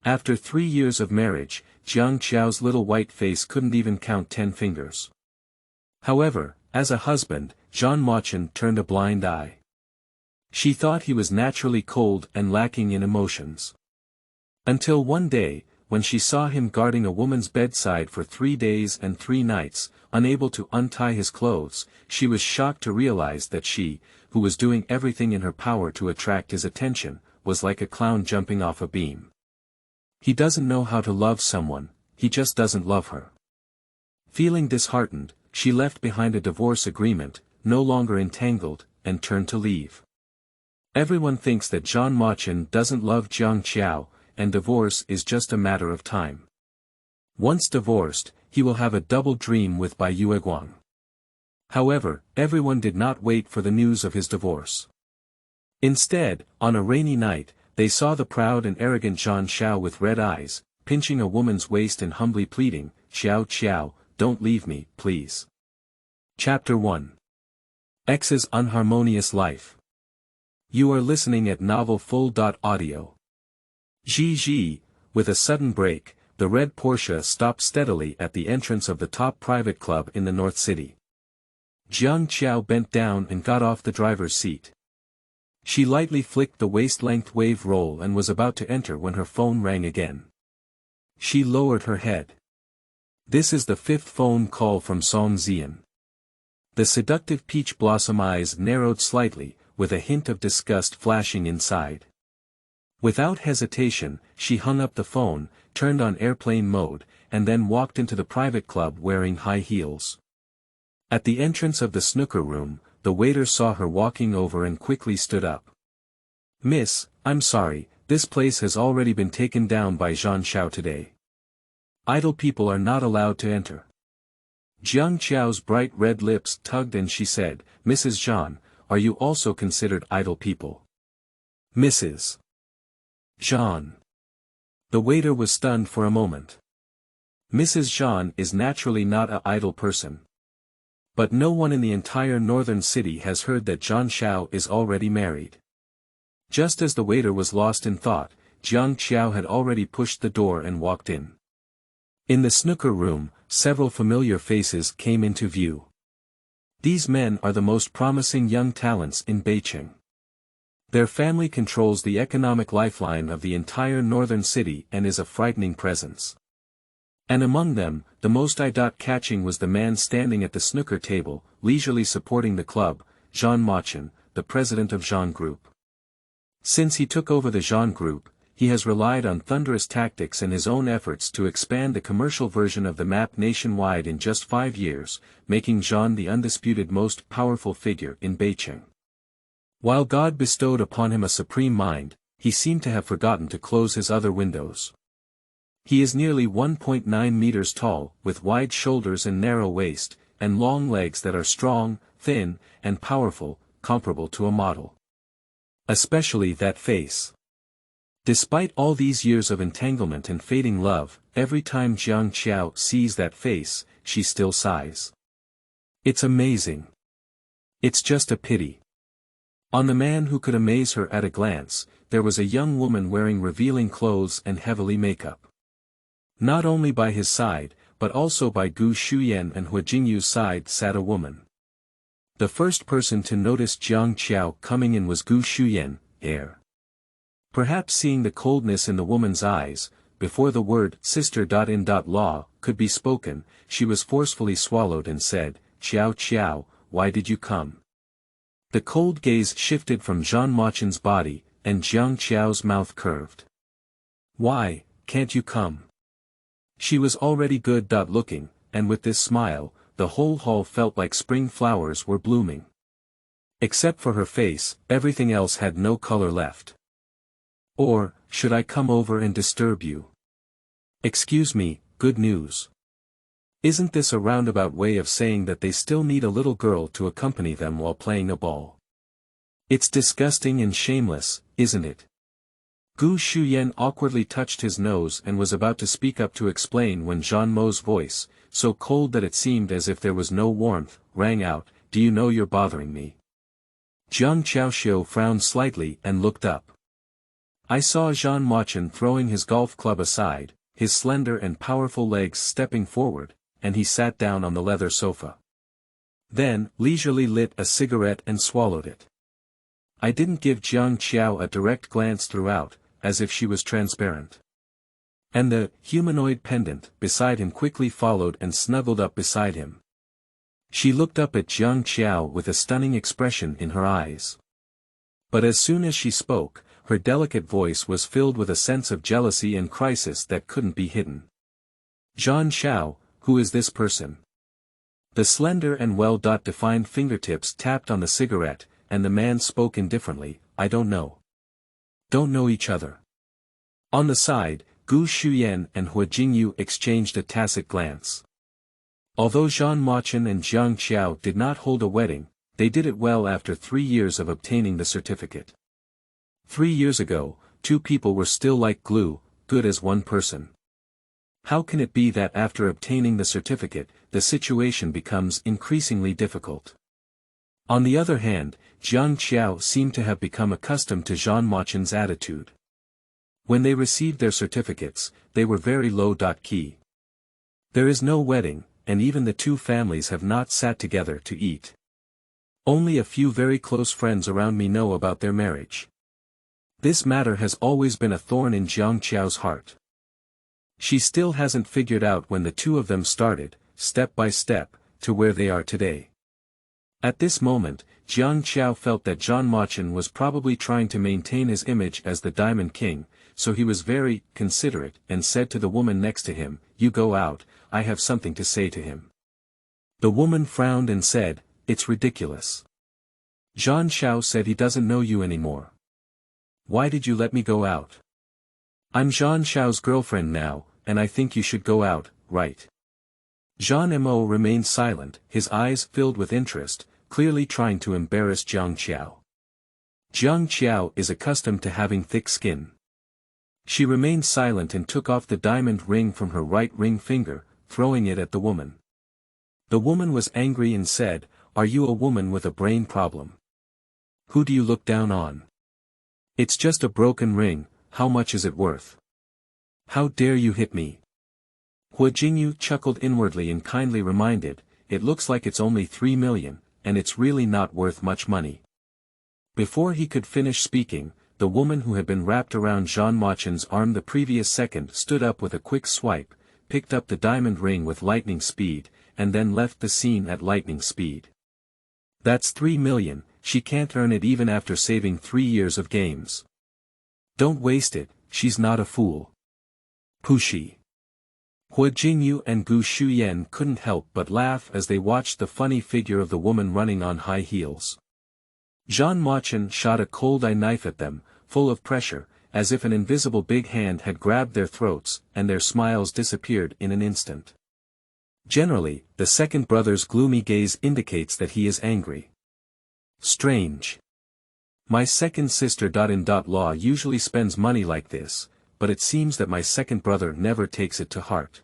After 3 years of marriage, Jiang Qiao's little white face couldn't even count 10 fingers. However, as a husband, Zhan Mochen turned a blind eye. She thought he was naturally cold and lacking in emotions. Until one day, when she saw him guarding a woman's bedside for 3 days and 3 nights, unable to untie his clothes, she was shocked to realize that she, who was doing everything in her power to attract his attention, was like a clown jumping off a beam. He doesn't know how to love someone, he just doesn't love her. Feeling disheartened, she left behind a divorce agreement, no longer entangled, and turned to leave. Everyone thinks that Zhan Mochen doesn't love Jiang Qiao, and divorce is just a matter of time. Once divorced, he will have a double dream with Bai Yueguang. However, everyone did not wait for the news of his divorce. Instead, on a rainy night, they saw the proud and arrogant Zhan Qiao with red eyes, pinching a woman's waist and humbly pleading, "Qiao Qiao, don't leave me, please." Chapter 1. X's Unharmonious Life. You are listening at novelfull.audio. Zhi, with a sudden brake, the red Porsche stopped steadily at the entrance of the top private club in the North City. Jiang Qiao bent down and got off the driver's seat. She lightly flicked the waist-length wave roll and was about to enter when her phone rang again. She lowered her head. This is the 5th phone call from Song Zian. The seductive peach blossom eyes narrowed slightly, with a hint of disgust flashing inside. Without hesitation, she hung up the phone, turned on airplane mode, and then walked into the private club wearing high heels. At the entrance of the snooker room, the waiter saw her walking over and quickly stood up. "Miss, I'm sorry, this place has already been taken down by Zhan Qiao today. Idle people are not allowed to enter." Jiang Qiao's bright red lips tugged and she said, "Mrs. Zhan, are you also considered idle people?" "Mrs. Zhan." The waiter was stunned for a moment. Mrs. Zhan is naturally not an idle person. But no one in the entire northern city has heard that Zhan Qiao is already married. Just as the waiter was lost in thought, Jiang Qiao had already pushed the door and walked in. In the snooker room, several familiar faces came into view. These men are the most promising young talents in Beijing. Their family controls the economic lifeline of the entire northern city and is a frightening presence. And among them, the most eye-catching was the man standing at the snooker table, leisurely supporting the club, Zhan Mochen, the president of Zhan Group. Since he took over the Zhan Group, he has relied on thunderous tactics and his own efforts to expand the commercial version of the map nationwide in just 5 years, making Zhan the undisputed most powerful figure in Beijing. While God bestowed upon him a supreme mind, he seemed to have forgotten to close his other windows. He is nearly 1.9 meters tall, with wide shoulders and narrow waist, and long legs that are strong, thin, and powerful, comparable to a model. Especially that face. Despite all these years of entanglement and fading love, every time Jiang Qiao sees that face, she still sighs. It's amazing. It's just a pity. On the man who could amaze her at a glance, there was a young woman wearing revealing clothes and heavily makeup. Not only by his side, but also by Gu Shuyan and Hua Jingyu's side sat a woman. The first person to notice Jiang Qiao coming in was Gu Shuyan, heir. Perhaps seeing the coldness in the woman's eyes, before the word sister.in.law could be spoken, she was forcefully swallowed and said, "Qiao Qiao, why did you come?" The cold gaze shifted from Zhan Mochen's body, and Jiang Qiao's mouth curved. "Why, can't you come?" She was already good-looking, and with this smile, the whole hall felt like spring flowers were blooming. Except for her face, everything else had no color left. "Or, should I come over and disturb you?" "Excuse me, good news." Isn't this a roundabout way of saying that they still need a little girl to accompany them while playing a ball? It's disgusting and shameless, isn't it? Gu Shuyan awkwardly touched his nose and was about to speak up to explain when Zhan Mo's voice, so cold that it seemed as if there was no warmth, rang out, "Do you know you're bothering me?" Jiang Qiao frowned slightly and looked up. I saw Zhan Mochen throwing his golf club aside, his slender and powerful legs stepping forward, and he sat down on the leather sofa. Then, leisurely lit a cigarette and swallowed it. I didn't give Jiang Qiao a direct glance throughout, as if she was transparent. And the humanoid pendant beside him quickly followed and snuggled up beside him. She looked up at Jiang Qiao with a stunning expression in her eyes. But as soon as she spoke, her delicate voice was filled with a sense of jealousy and crisis that couldn't be hidden. Zhan Qiao, who is this person? The slender and well-defined fingertips tapped on the cigarette, and the man spoke indifferently, I don't know. Don't know each other. On the side, Gu Shuyan and Hua Jingyu exchanged a tacit glance. Although Zhan Mochen and Jiang Qiao did not hold a wedding, they did it well after 3 years of obtaining the certificate. 3 years ago, two people were still like glue, good as one person. How can it be that after obtaining the certificate, the situation becomes increasingly difficult? On the other hand, Jiang Qiao seemed to have become accustomed to Zhan Mochen's attitude. When they received their certificates, they were very low-key. There is no wedding, and even the two families have not sat together to eat. Only a few very close friends around me know about their marriage. This matter has always been a thorn in Jiang Qiao's heart. She still hasn't figured out when the two of them started, step by step, to where they are today. At this moment, Jiang Qiao felt that Zhan Mochen was probably trying to maintain his image as the Diamond King, so he was very considerate and said to the woman next to him, "You go out, I have something to say to him." The woman frowned and said, "It's ridiculous. Zhan Qiao said he doesn't know you anymore. Why did you let me go out? I'm Zhan Qiao's girlfriend now, and I think you should go out, right?" Zhan Mo remained silent, his eyes filled with interest, clearly trying to embarrass Jiang Qiao. Jiang Qiao is accustomed to having thick skin. She remained silent and took off the diamond ring from her right ring finger, throwing it at the woman. The woman was angry and said, "Are you a woman with a brain problem? Who do you look down on? It's just a broken ring, how much is it worth? How dare you hit me?" Hua Jingyu chuckled inwardly and kindly reminded, "It looks like it's only 3 million, and it's really not worth much money." Before he could finish speaking, the woman who had been wrapped around Zhan Mochen's arm the previous second stood up with a quick swipe, picked up the diamond ring with lightning speed, and then left the scene at lightning speed. That's 3 million, she can't earn it even after saving 3 years of games. Don't waste it, she's not a fool. Pushi. Hua Jingyu and Gu Shuyan couldn't help but laugh as they watched the funny figure of the woman running on high heels. Zhan Mochen shot a cold eye knife at them, full of pressure, as if an invisible big hand had grabbed their throats, and their smiles disappeared in an instant. Generally, the second brother's gloomy gaze indicates that he is angry. Strange. My second sister law usually spends money like this, but it seems that my second brother never takes it to heart.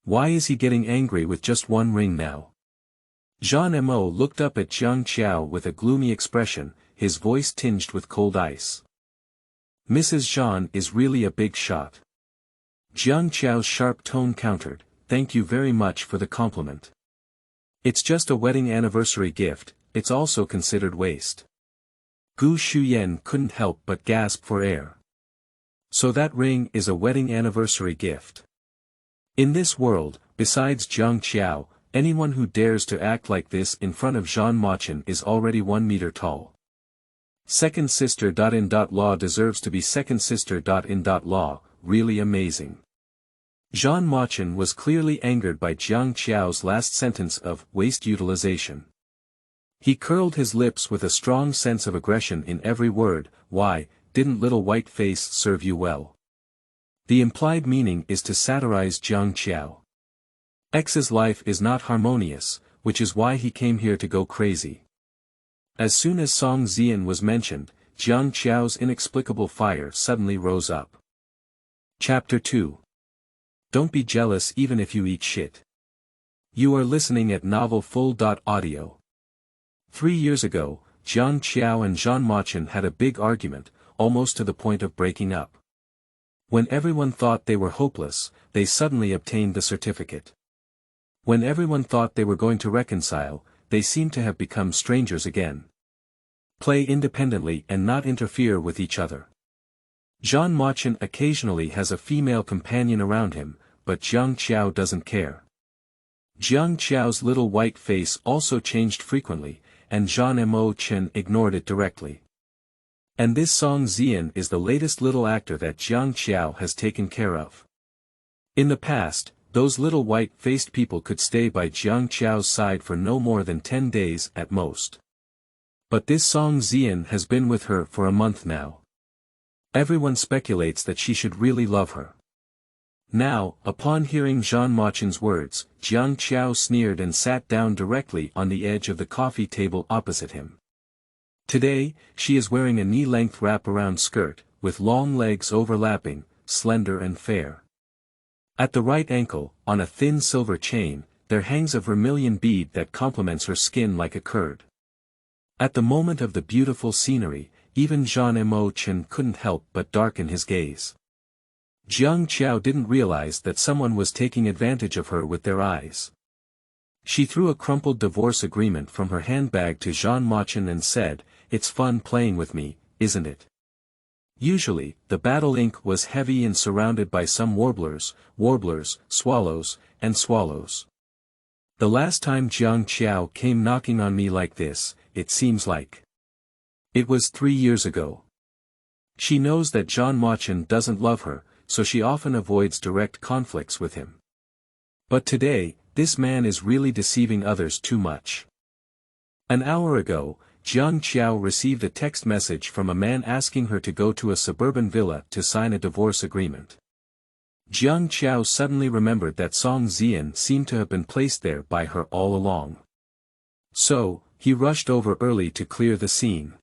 Why is he getting angry with just one ring now? Zhan Mo looked up at Jiang Qiao with a gloomy expression, his voice tinged with cold ice. Mrs. Zhan is really a big shot. Jiang Qiao's sharp tone countered, "Thank you very much for the compliment. It's just a wedding anniversary gift, it's also considered waste." Gu Shuyan couldn't help but gasp for air. So that ring is a wedding anniversary gift. In this world, besides Jiang Qiao, anyone who dares to act like this in front of Zhan Mochen is already 1 meter tall. Second sister in law deserves to be second sister in law, really amazing. Zhan Mochen was clearly angered by Jiang Qiao's last sentence of waste utilization. He curled his lips with a strong sense of aggression in every word. "Why, didn't little white face serve you well?" The implied meaning is to satirize Jiang Qiao. X's life is not harmonious, which is why he came here to go crazy. As soon as Song Zian was mentioned, Jiang Qiao's inexplicable fire suddenly rose up. Chapter 2. Don't be jealous even if you eat shit. You are listening at Novel Full.audio. 3 years ago, Jiang Qiao and Zhan Mochen had a big argument, almost to the point of breaking up. When everyone thought they were hopeless, they suddenly obtained the certificate. When everyone thought they were going to reconcile, they seemed to have become strangers again. Play independently and not interfere with each other. Zhan Mochen occasionally has a female companion around him, but Jiang Qiao doesn't care. Jiang Qiao's little white face also changed frequently, and Zhan Mochen ignored it directly. And this Song Zian is the latest little actor that Jiang Qiao has taken care of. In the past, those little white-faced people could stay by Jiang Qiao's side for no more than 10 days at most. But this Song Zian has been with her for a month now. Everyone speculates that she should really love her. Now, upon hearing Zhan Mochen's words, Jiang Qiao sneered and sat down directly on the edge of the coffee table opposite him. Today, she is wearing a knee-length wrap-around skirt, with long legs overlapping, slender and fair. At the right ankle, on a thin silver chain, there hangs a vermilion bead that complements her skin like a curd. At the moment of the beautiful scenery, even Zhan Mochen couldn't help but darken his gaze. Jiang Qiao didn't realize that someone was taking advantage of her with their eyes. She threw a crumpled divorce agreement from her handbag to Zhan Mochen and said, "It's fun playing with me, isn't it?" Usually, the battle ink was heavy and surrounded by some warblers, swallows, and swallows. The last time Jiang Qiao came knocking on me like this, it seems like. It was 3 years ago. She knows that Zhan Mochen doesn't love her, so she often avoids direct conflicts with him. But today, this man is really deceiving others too much. An hour ago, Jiang Qiao received a text message from a man asking her to go to a suburban villa to sign a divorce agreement. Jiang Qiao suddenly remembered that Song Zian seemed to have been placed there by her all along. So, he rushed over early to clear the scene.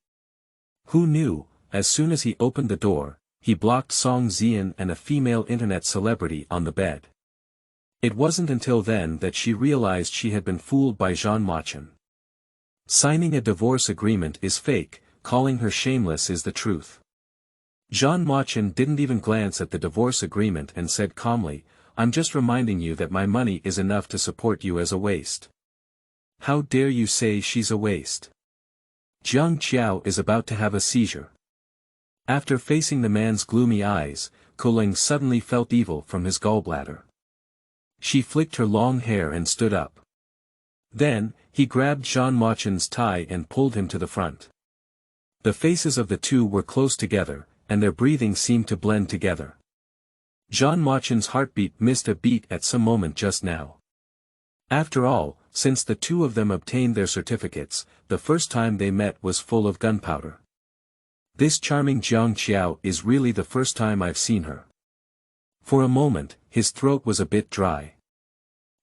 Who knew, as soon as he opened the door, he blocked Song Zian and a female internet celebrity on the bed. It wasn't until then that she realized she had been fooled by Zhan Mochen. Signing a divorce agreement is fake, calling her shameless is the truth. Zhan Mochen didn't even glance at the divorce agreement and said calmly, "I'm just reminding you that my money is enough to support you as a waste." How dare you say she's a waste? Jiang Qiao is about to have a seizure. After facing the man's gloomy eyes, Kuling suddenly felt evil from his gallbladder. She flicked her long hair and stood up. Then, he grabbed Zhan Mochen's tie and pulled him to the front. The faces of the two were close together, and their breathing seemed to blend together. Zhan Mochen's heartbeat missed a beat at some moment just now. After all, since the two of them obtained their certificates, the first time they met was full of gunpowder. This charming Jiang Qiao is really the first time I've seen her. For a moment, his throat was a bit dry.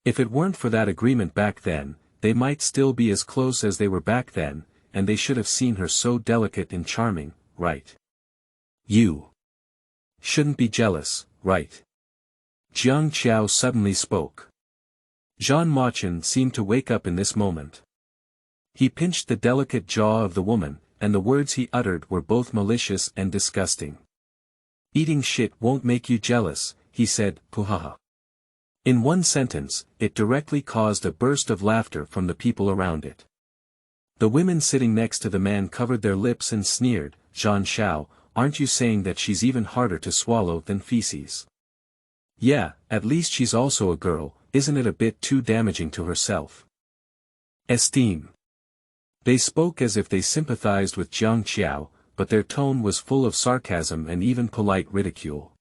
If it weren't for that agreement back then, they might still be as close as they were back then, and they should have seen her so delicate and charming, right? You shouldn't be jealous, right? Jiang Qiao suddenly spoke. Zhan Mochen seemed to wake up in this moment. He pinched the delicate jaw of the woman, and the words he uttered were both malicious and disgusting. "Eating shit won't make you jealous," he said, puhaha. In one sentence, it directly caused a burst of laughter from the people around it. The women sitting next to the man covered their lips and sneered, "Zhan Qiao, aren't you saying that she's even harder to swallow than feces?" Yeah, at least she's also a girl, isn't it a bit too damaging to her self-esteem? They spoke as if they sympathized with Jiang Qiao, but their tone was full of sarcasm and even polite ridicule.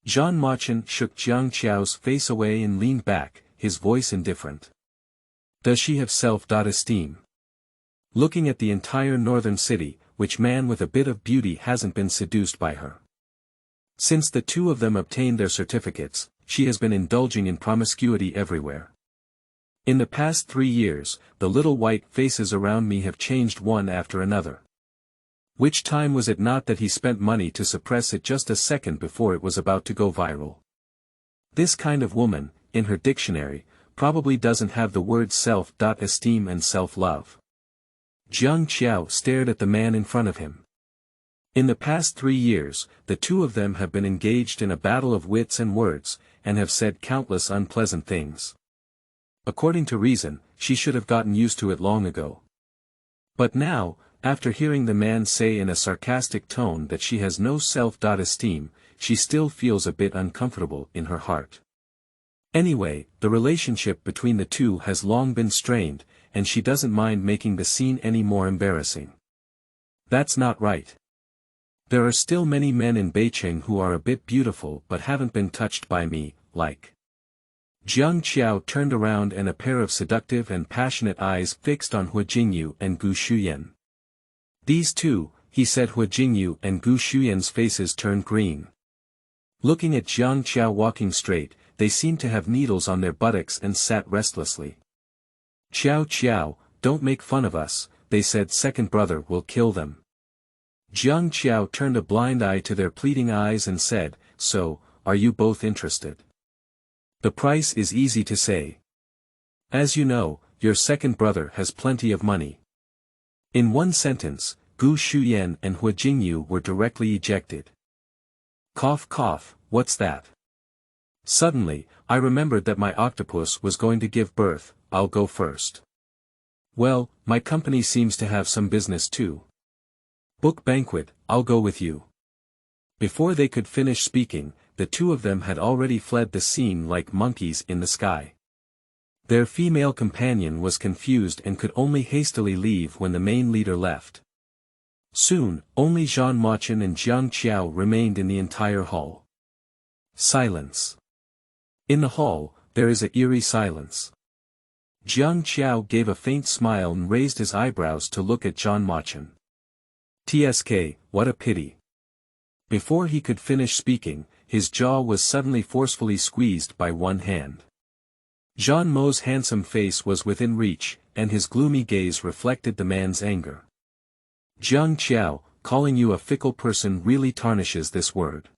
Zhan Mochen shook Jiang Qiao's face away and leaned back, his voice indifferent. Does she have self-esteem? Looking at the entire northern city, which man with a bit of beauty hasn't been seduced by her? Since the two of them obtained their certificates, she has been indulging in promiscuity everywhere. In the past 3 years, the little white faces around me have changed one after another. Which time was it not that he spent money to suppress it just a second before it was about to go viral? This kind of woman, in her dictionary, probably doesn't have the words self-esteem and self-love. Jiang Qiao stared at the man in front of him. In the past 3 years, the two of them have been engaged in a battle of wits and words, and have said countless unpleasant things. According to reason, she should have gotten used to it long ago. But now, after hearing the man say in a sarcastic tone that she has no self-esteem, she still feels a bit uncomfortable in her heart. Anyway, the relationship between the two has long been strained, and she doesn't mind making the scene any more embarrassing. That's not right. There are still many men in Beijing who are a bit beautiful but haven't been touched by me, like. Jiang Qiao turned around and a pair of seductive and passionate eyes fixed on Hu Jingyu and Gu Shuyan. These two, he said. Hu Jingyu and Gu Shuyan's faces turned green. Looking at Jiang Qiao walking straight, they seemed to have needles on their buttocks and sat restlessly. Qiao Qiao, don't make fun of us, they said. Second brother will kill them. Jiang Qiao turned a blind eye to their pleading eyes and said, so, are you both interested? The price is easy to say. As you know, your second brother has plenty of money. In one sentence, Gu Shuyan and Hu Jingyu were directly ejected. Cough cough, what's that? Suddenly, I remembered that my octopus was going to give birth. I'll go first. Well, my company seems to have some business too. Book banquet, I'll go with you. Before they could finish speaking, the two of them had already fled the scene like monkeys in the sky. Their female companion was confused and could only hastily leave when the main leader left. Soon, only Zhan Mochen and Jiang Qiao remained in the entire hall. Silence. In the hall, there is an eerie silence. Jiang Qiao gave a faint smile and raised his eyebrows to look at Zhan Mochen. TSK, what a pity. Before he could finish speaking, his jaw was suddenly forcefully squeezed by one hand. Zhan Mo's handsome face was within reach, and his gloomy gaze reflected the man's anger. Jiang Qiao, calling you a fickle person really tarnishes this word.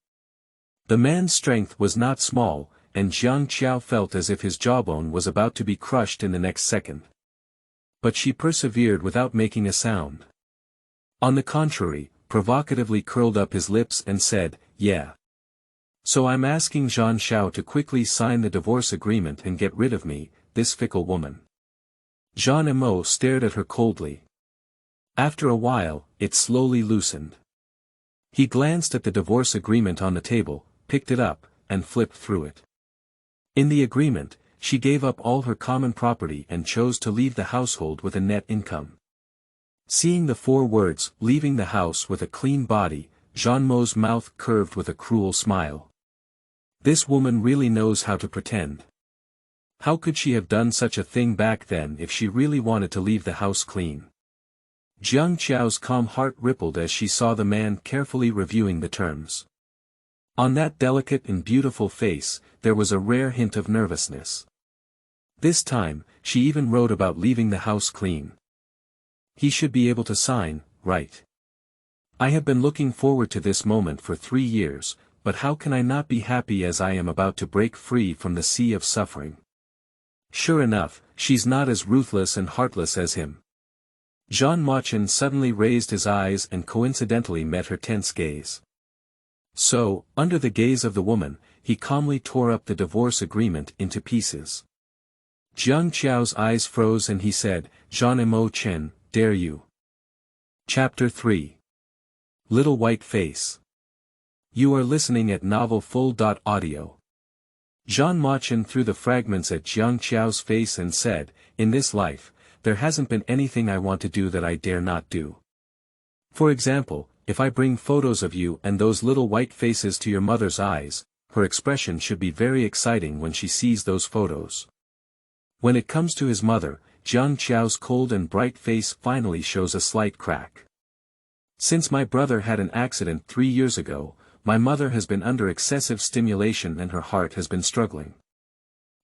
The man's strength was not small, and Jiang Qiao felt as if his jawbone was about to be crushed in the next second. But she persevered without making a sound. On the contrary, provocatively curled up his lips and said, yeah. So I'm asking Zhan Qiao to quickly sign the divorce agreement and get rid of me, this fickle woman. Zhan Mo stared at her coldly. After a while, it slowly loosened. He glanced at the divorce agreement on the table, picked it up, and flipped through it. In the agreement, she gave up all her common property and chose to leave the household with a net income. Seeing the 4 words, leaving the house with a clean body, Zhan Mo's mouth curved with a cruel smile. This woman really knows how to pretend. How could she have done such a thing back then if she really wanted to leave the house clean? Jiang Qiao's calm heart rippled as she saw the man carefully reviewing the terms. On that delicate and beautiful face, there was a rare hint of nervousness. This time, she even wrote about leaving the house clean. He should be able to sign, right? I have been looking forward to this moment for 3 years, but how can I not be happy as I am about to break free from the sea of suffering? Sure enough, she's not as ruthless and heartless as him. Zhan Mochen suddenly raised his eyes and coincidentally met her tense gaze. So, under the gaze of the woman, he calmly tore up the divorce agreement into pieces. Jiang Qiao's eyes froze and he said, Zhan Mochen, dare you? Chapter 3. Little White Face. You are listening at novelfull.audio. Zhan Mochen threw the fragments at Jiang Qiao's face and said, in this life, there hasn't been anything I want to do that I dare not do. For example, if I bring photos of you and those little white faces to your mother's eyes, her expression should be very exciting when she sees those photos. When it comes to his mother, Jiang Qiao's cold and bright face finally shows a slight crack. Since my brother had an accident 3 years ago, my mother has been under excessive stimulation and her heart has been struggling.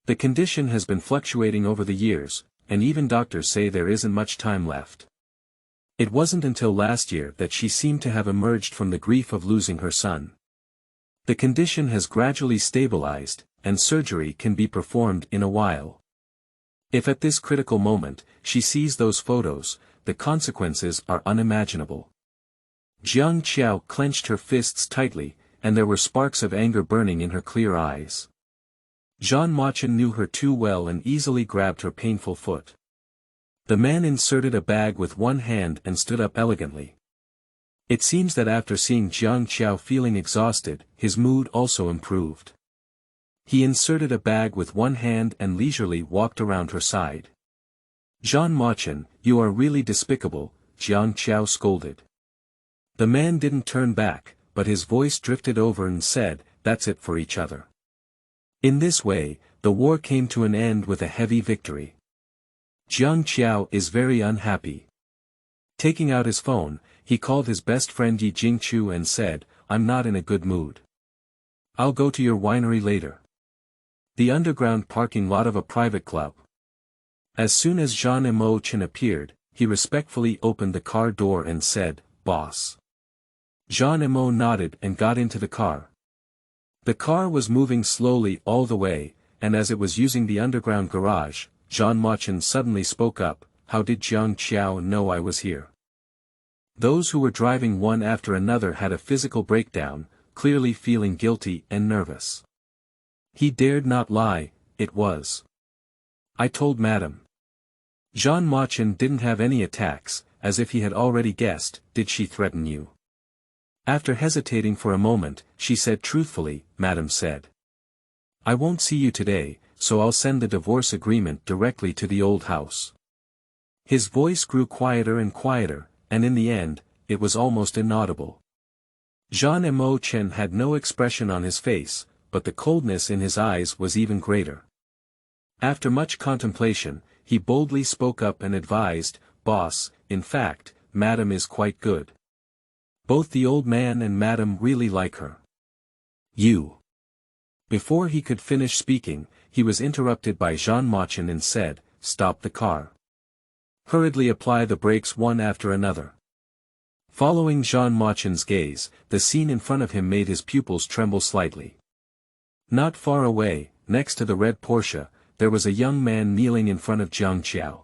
The condition has been fluctuating over the years, and even doctors say there isn't much time left. It wasn't until last year that she seemed to have emerged from the grief of losing her son. The condition has gradually stabilized, and surgery can be performed in a while. If at this critical moment, she sees those photos, the consequences are unimaginable. Jiang Qiao clenched her fists tightly, and there were sparks of anger burning in her clear eyes. Zhan Mochen knew her too well and easily grabbed her painful foot. The man inserted a bag with one hand and stood up elegantly. It seems that after seeing Jiang Qiao feeling exhausted, his mood also improved. He inserted a bag with one hand and leisurely walked around her side. Zhan Mochen, you are really despicable, Jiang Qiao scolded. The man didn't turn back, but his voice drifted over and said, that's it for each other. In this way, the war came to an end with a heavy victory. Jiang Qiao is very unhappy. Taking out his phone, he called his best friend Yi Jingchu and said, I'm not in a good mood. I'll go to your winery later. The underground parking lot of a private club. As soon as Zhan Mochen appeared, he respectfully opened the car door and said, Boss. Zhan Mochen nodded and got into the car. The car was moving slowly all the way, and as it was using the underground garage, Zhan Mochen suddenly spoke up, how did Jiang Qiao know I was here? Those who were driving one after another had a physical breakdown, clearly feeling guilty and nervous. He dared not lie, it was. I told Madam. Zhan Mochen didn't have any attacks, as if he had already guessed, did she threaten you? After hesitating for a moment, she said truthfully, Madam said. I won't see you today, so I'll send the divorce agreement directly to the old house. His voice grew quieter and quieter, and in the end, it was almost inaudible. Zhan Mochen had no expression on his face, but the coldness in his eyes was even greater. After much contemplation, he boldly spoke up and advised, Boss, in fact, Madam is quite good. Both the old man and Madam really like her. You. Before he could finish speaking, he was interrupted by Zhan Mochen and said, Stop the car. Hurriedly apply the brakes one after another. Following Zhan Mochen's gaze, the scene in front of him made his pupils tremble slightly. Not far away, next to the red Porsche, there was a young man kneeling in front of Jiang Qiao.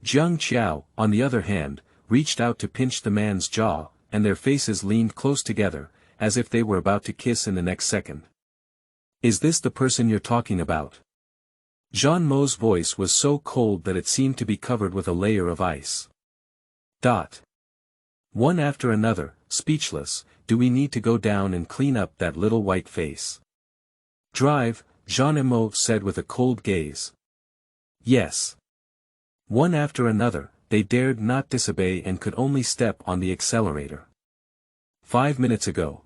Jiang Qiao, on the other hand, reached out to pinch the man's jaw, and their faces leaned close together, as if they were about to kiss in the next second. Is this the person you're talking about? Zhan Mo's voice was so cold that it seemed to be covered with a layer of ice. One after another, speechless, do we need to go down and clean up that little white face? Drive, Zhan Mo said with a cold gaze. Yes. One after another, they dared not disobey and could only step on the accelerator. 5 minutes ago.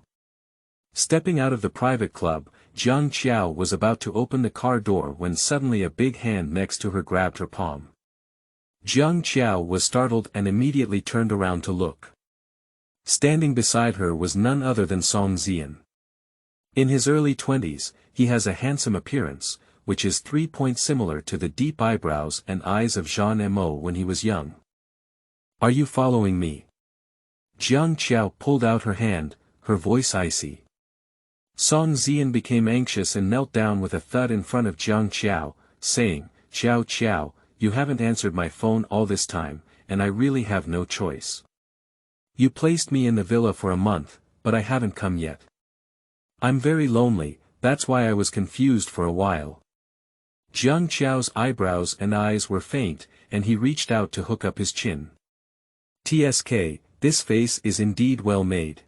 Stepping out of the private club, Jiang Qiao was about to open the car door when suddenly a big hand next to her grabbed her palm. Jiang Qiao was startled and immediately turned around to look. Standing beside her was none other than Song Zian. In his early 20s, he has a handsome appearance, which is 3 points similar to the deep eyebrows and eyes of Zhan Mo when he was young. Are you following me? Jiang Qiao pulled out her hand, her voice icy. Song Zian became anxious and knelt down with a thud in front of Jiang Qiao, saying, Qiao Qiao, you haven't answered my phone all this time, and I really have no choice. You placed me in the villa for a month, but I haven't come yet. I'm very lonely, that's why I was confused for a while. Jiang Qiao's eyebrows and eyes were faint, and he reached out to hook up his chin. TSK, this face is indeed well made.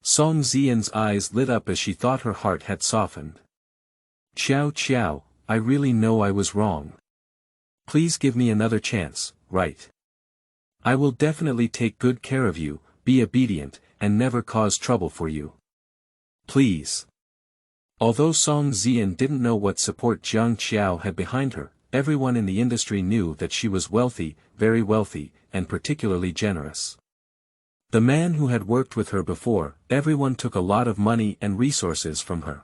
Song Zian's eyes lit up as she thought her heart had softened. Qiao Qiao, I really know I was wrong. Please give me another chance, right? I will definitely take good care of you, be obedient, and never cause trouble for you. Please. Although Song Zian didn't know what support Jiang Qiao had behind her, everyone in the industry knew that she was wealthy, very wealthy, and particularly generous. The man who had worked with her before, everyone took a lot of money and resources from her.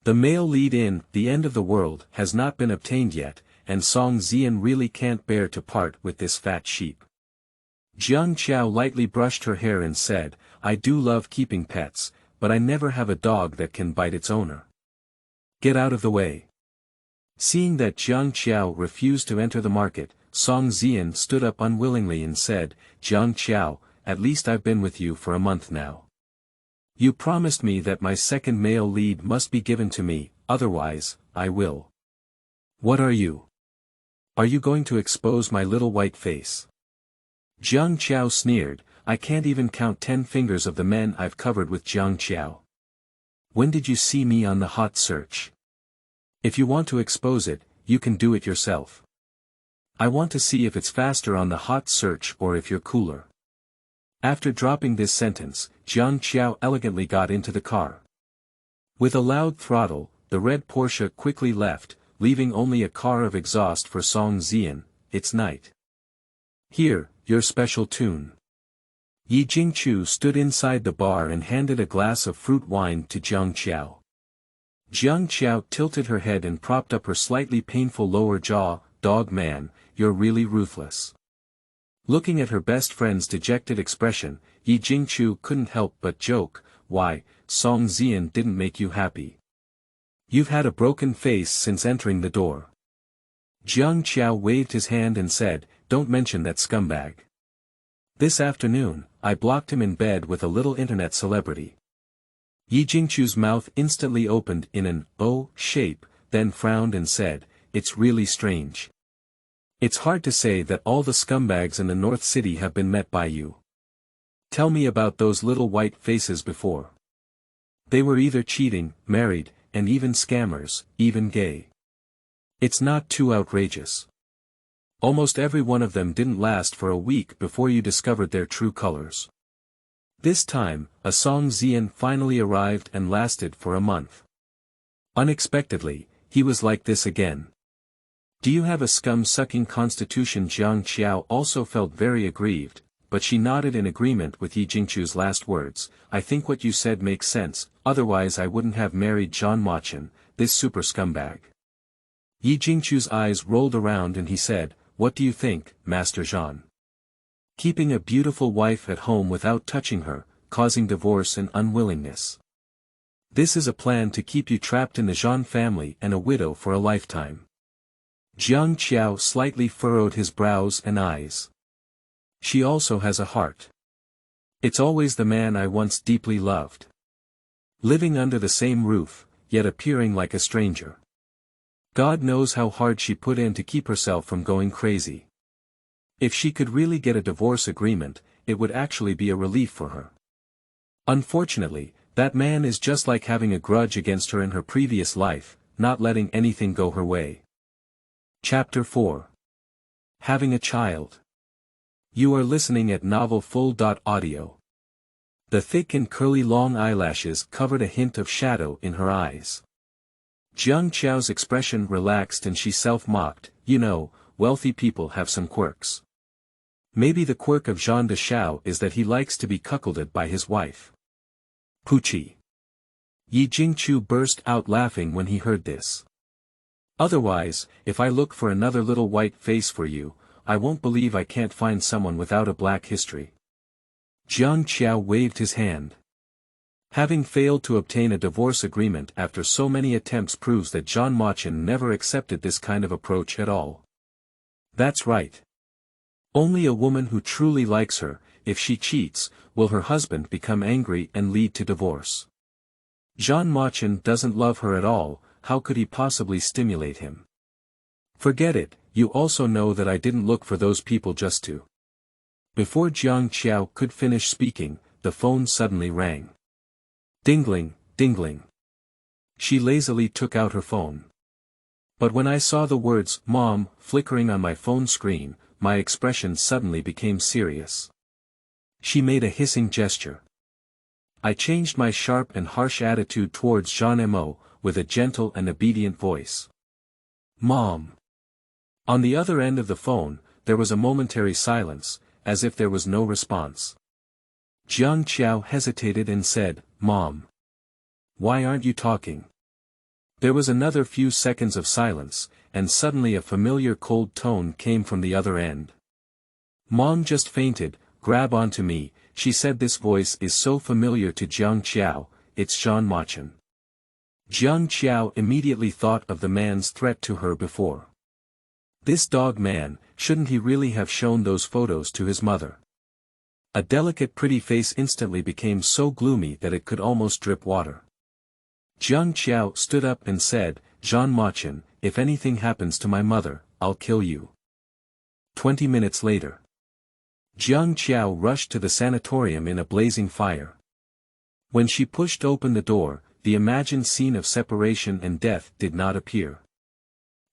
The male lead in The End of the World has not been obtained yet, and Song Zian really can't bear to part with this fat sheep. Jiang Qiao lightly brushed her hair and said, I do love keeping pets, but I never have a dog that can bite its owner. Get out of the way. Seeing that Jiang Qiao refused to enter the market, Song Zian stood up unwillingly and said, Jiang Qiao, at least I've been with you for a month now. You promised me that my second male lead must be given to me, otherwise, I will. What are you? Are you going to expose my little white face? Jiang Qiao sneered, I can't even count 10 fingers of the men I've covered with Jiang Qiao. When did you see me on the hot search? If you want to expose it, you can do it yourself. I want to see if it's faster on the hot search or if you're cooler. After dropping this sentence, Jiang Qiao elegantly got into the car. With a loud throttle, the red Porsche quickly left, leaving only a car of exhaust for Song Zian. It's night. Here, your special tune. Yi Jingchu stood inside the bar and handed a glass of fruit wine to Jiang Qiao. Jiang Qiao tilted her head and propped up her slightly painful lower jaw. Dog man, you're really ruthless. Looking at her best friend's dejected expression, Yi Jingchu couldn't help but joke, why, Song Zian didn't make you happy. You've had a broken face since entering the door. Jiang Qiao waved his hand and said, don't mention that scumbag. This afternoon, I blocked him in bed with a little internet celebrity. Yi Jingchu's mouth instantly opened in an O shape, then frowned and said, it's really strange. It's hard to say that all the scumbags in the North City have been met by you. Tell me about those little white faces before. They were either cheating, married, and even scammers, even gay. It's not too outrageous. Almost every one of them didn't last for a week before you discovered their true colors. This time, a Song Zian finally arrived and lasted for a month. Unexpectedly, he was like this again. Do you have a scum-sucking constitution? Jiang Qiao also felt very aggrieved, but she nodded in agreement with Yi Jingchu's last words. I think what you said makes sense, otherwise I wouldn't have married Zhan Mochen, this super scumbag. Yi Jingchu's eyes rolled around and he said, what do you think, Master Zhan? Keeping a beautiful wife at home without touching her, causing divorce and unwillingness. This is a plan to keep you trapped in the Zhan family and a widow for a lifetime. Jiang Qiao slightly furrowed his brows and eyes. She also has a heart. It's always the man I once deeply loved. Living under the same roof, yet appearing like a stranger. God knows how hard she put in to keep herself from going crazy. If she could really get a divorce agreement, it would actually be a relief for her. Unfortunately, that man is just like having a grudge against her in her previous life, not letting anything go her way. Chapter 4. Having a child. You are listening at novelfull.audio. The thick and curly long eyelashes covered a hint of shadow in her eyes. Jiang Qiao's expression relaxed and she self-mocked, you know, wealthy people have some quirks. Maybe the quirk of Zhan de Xiao is that he likes to be cuckolded by his wife. Poochie. Yi Jingchu burst out laughing when he heard this. Otherwise, if I look for another little white face for you, I won't believe I can't find someone without a black history. Jiang Qiao waved his hand. Having failed to obtain a divorce agreement after so many attempts proves that Zhan Mochen never accepted this kind of approach at all. That's right. Only a woman who truly likes her, if she cheats, will her husband become angry and lead to divorce. Zhan Mochen doesn't love her at all, how could he possibly stimulate him? Forget it, you also know that I didn't look for those people just to. Before Jiang Qiao could finish speaking, the phone suddenly rang. Dingling, dingling. She lazily took out her phone. But when I saw the words, Mom, flickering on my phone screen, my expression suddenly became serious. She made a hissing gesture. I changed my sharp and harsh attitude towards Zhan Mo, with a gentle and obedient voice. Mom. On the other end of the phone, there was a momentary silence, as if there was no response. Jiang Qiao hesitated and said, Mom. Why aren't you talking? There was another few seconds of silence, and suddenly a familiar cold tone came from the other end. Mom just fainted, grab onto me, she said. This voice is so familiar to Jiang Qiao, it's Zhan Mochen. Jiang Qiao immediately thought of the man's threat to her before. This dog man, shouldn't he really have shown those photos to his mother? A delicate pretty face instantly became so gloomy that it could almost drip water. Jiang Qiao stood up and said, Zhan Mochen, if anything happens to my mother, I'll kill you. 20 minutes later. Jiang Qiao rushed to the sanatorium in a blazing fire. When she pushed open the door, the imagined scene of separation and death did not appear.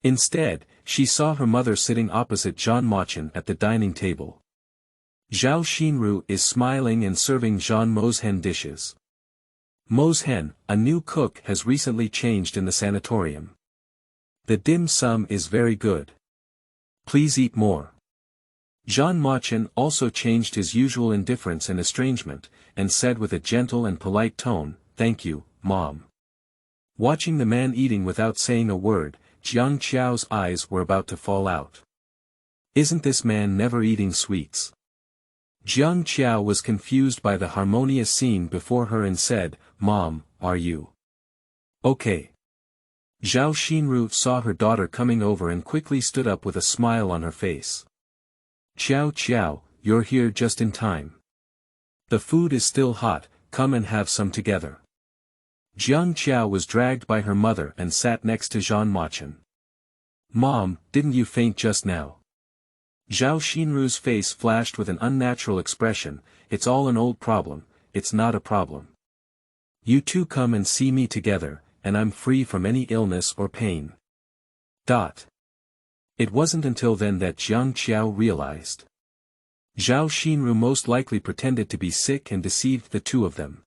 Instead, she saw her mother sitting opposite Zhan Mochen at the dining table. Zhao Xinru is smiling and serving Zhan Mochen dishes. Mochen, a new cook, has recently changed in the sanatorium. The dim sum is very good. Please eat more. Zhan Mochen also changed his usual indifference and estrangement, and said with a gentle and polite tone, Thank you, Mom. Watching the man eating without saying a word, Jiang Qiao's eyes were about to fall out. Isn't this man never eating sweets? Jiang Qiao was confused by the harmonious scene before her and said, Mom, are you okay? Zhao Xinru saw her daughter coming over and quickly stood up with a smile on her face. Qiao, you're here just in time. The food is still hot, come and have some together. Jiang Qiao was dragged by her mother and sat next to Zhan Mochen. Mom, didn't you faint just now? Zhao Xinru's face flashed with an unnatural expression, it's all an old problem, it's not a problem. You two come and see me together, and I'm free from any illness or pain. It wasn't until then that Jiang Qiao realized. Zhao Xinru most likely pretended to be sick and deceived the two of them.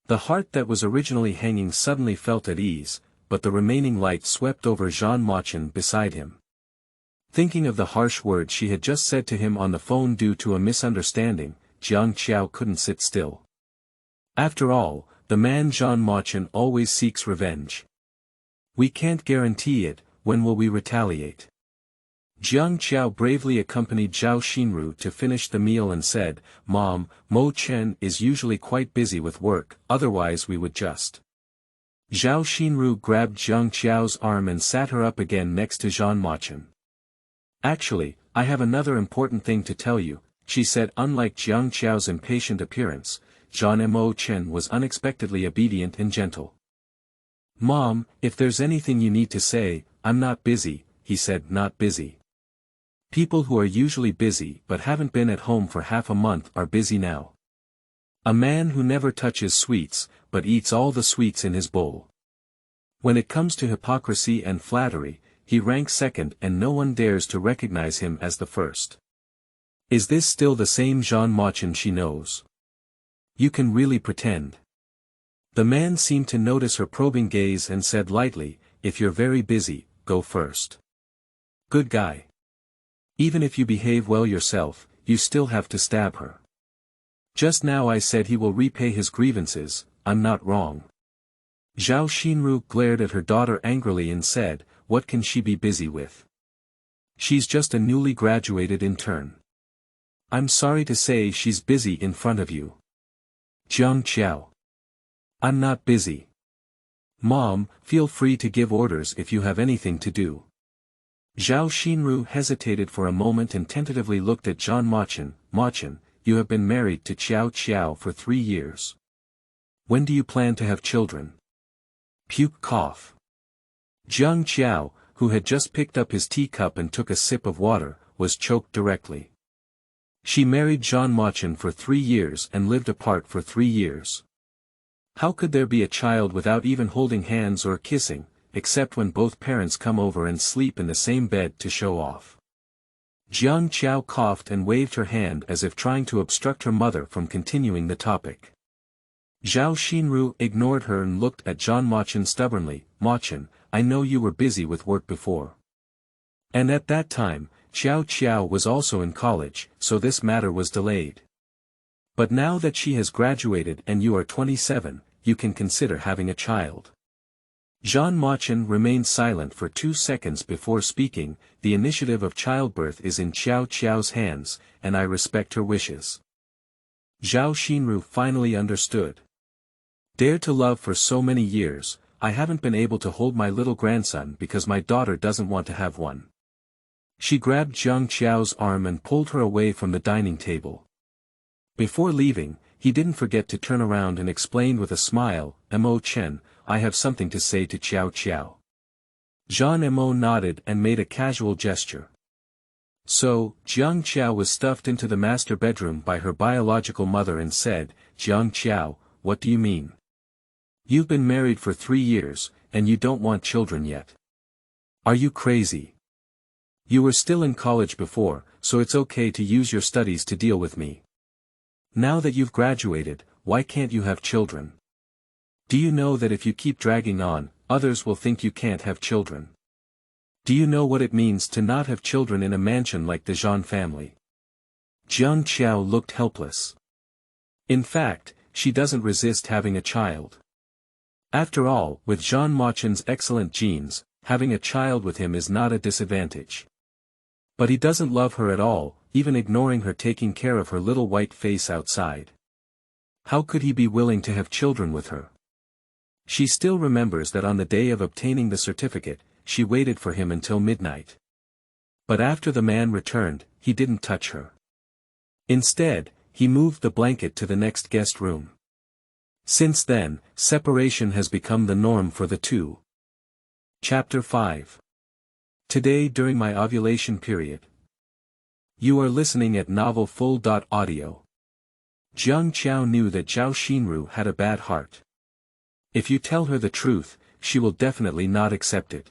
The heart that was originally hanging suddenly felt at ease, but the remaining light swept over Zhan Mochen beside him. Thinking of the harsh words she had just said to him on the phone due to a misunderstanding, Jiang Qiao couldn't sit still. After all, the man Zhan Mochen always seeks revenge. We can't guarantee it, when will we retaliate? Jiang Qiao bravely accompanied Zhao Xinru to finish the meal and said, Mom, Mo Chen is usually quite busy with work, otherwise we would just. Zhao Xinru grabbed Jiang Qiao's arm and sat her up again next to Zhan Mochen. Actually, I have another important thing to tell you, she said. Unlike Jiang Qiao's impatient appearance, Zhan Mochen was unexpectedly obedient and gentle. Mom, if there's anything you need to say, I'm not busy, he said. Not busy. People who are usually busy but haven't been at home for half a month are busy now. A man who never touches sweets, but eats all the sweets in his bowl. When it comes to hypocrisy and flattery, he ranks second and no one dares to recognize him as the first. Is this still the same Zhan Mochen she knows? You can really pretend. The man seemed to notice her probing gaze and said lightly, if you're very busy, go first. Good guy. Even if you behave well yourself, you still have to stab her. Just now I said he will repay his grievances, I'm not wrong. Zhao Xinru glared at her daughter angrily and said, what can she be busy with? She's just a newly graduated intern. I'm sorry to say she's busy in front of you. Jiang Qiao. I'm not busy. Mom, feel free to give orders if you have anything to do. Zhao Xinru hesitated for a moment and tentatively looked at Zhan Mochen. Mochen, you have been married to Qiao for 3 years. When do you plan to have children? Puke cough. Jiang Qiao, who had just picked up his teacup and took a sip of water, was choked directly. She married Zhan Mochen for 3 years and lived apart for 3 years. How could there be a child without even holding hands or kissing, except when both parents come over and sleep in the same bed to show off? Jiang Qiao coughed and waved her hand as if trying to obstruct her mother from continuing the topic. Zhao Xinru ignored her and looked at Zhan Mochen stubbornly. Mochen, I know you were busy with work before. And at that time, Qiao was also in college, so this matter was delayed. But now that she has graduated and you are 27, you can consider having a child. Zhan Mochen remained silent for 2 seconds before speaking. The initiative of childbirth is in Qiao's hands, and I respect her wishes. Zhao Xinru finally understood. Dare to love for so many years, I haven't been able to hold my little grandson because my daughter doesn't want to have one. She grabbed Jiang Qiao's arm and pulled her away from the dining table. Before leaving, he didn't forget to turn around and explained with a smile, Mochen, I have something to say to Qiao Qiao. Zhan Mo nodded and made a casual gesture. So, Jiang Qiao was stuffed into the master bedroom by her biological mother and said, Jiang Qiao, what do you mean? You've been married for 3 years, and you don't want children yet. Are you crazy? You were still in college before, so it's okay to use your studies to deal with me. Now that you've graduated, why can't you have children? Do you know that if you keep dragging on, others will think you can't have children? Do you know what it means to not have children in a mansion like the Zhan family? Jiang Qiao looked helpless. In fact, she doesn't resist having a child. After all, with Zhan Mochen's excellent genes, having a child with him is not a disadvantage. But he doesn't love her at all, even ignoring her taking care of her little white face outside. How could he be willing to have children with her? She still remembers that on the day of obtaining the certificate, she waited for him until midnight. But after the man returned, he didn't touch her. Instead, he moved the blanket to the next guest room. Since then, separation has become the norm for the two. Chapter 5. Today during my ovulation period. You are listening at Novel Full. Audio. Jiang Qiao knew that Zhao Xinru had a bad heart. If you tell her the truth, she will definitely not accept it.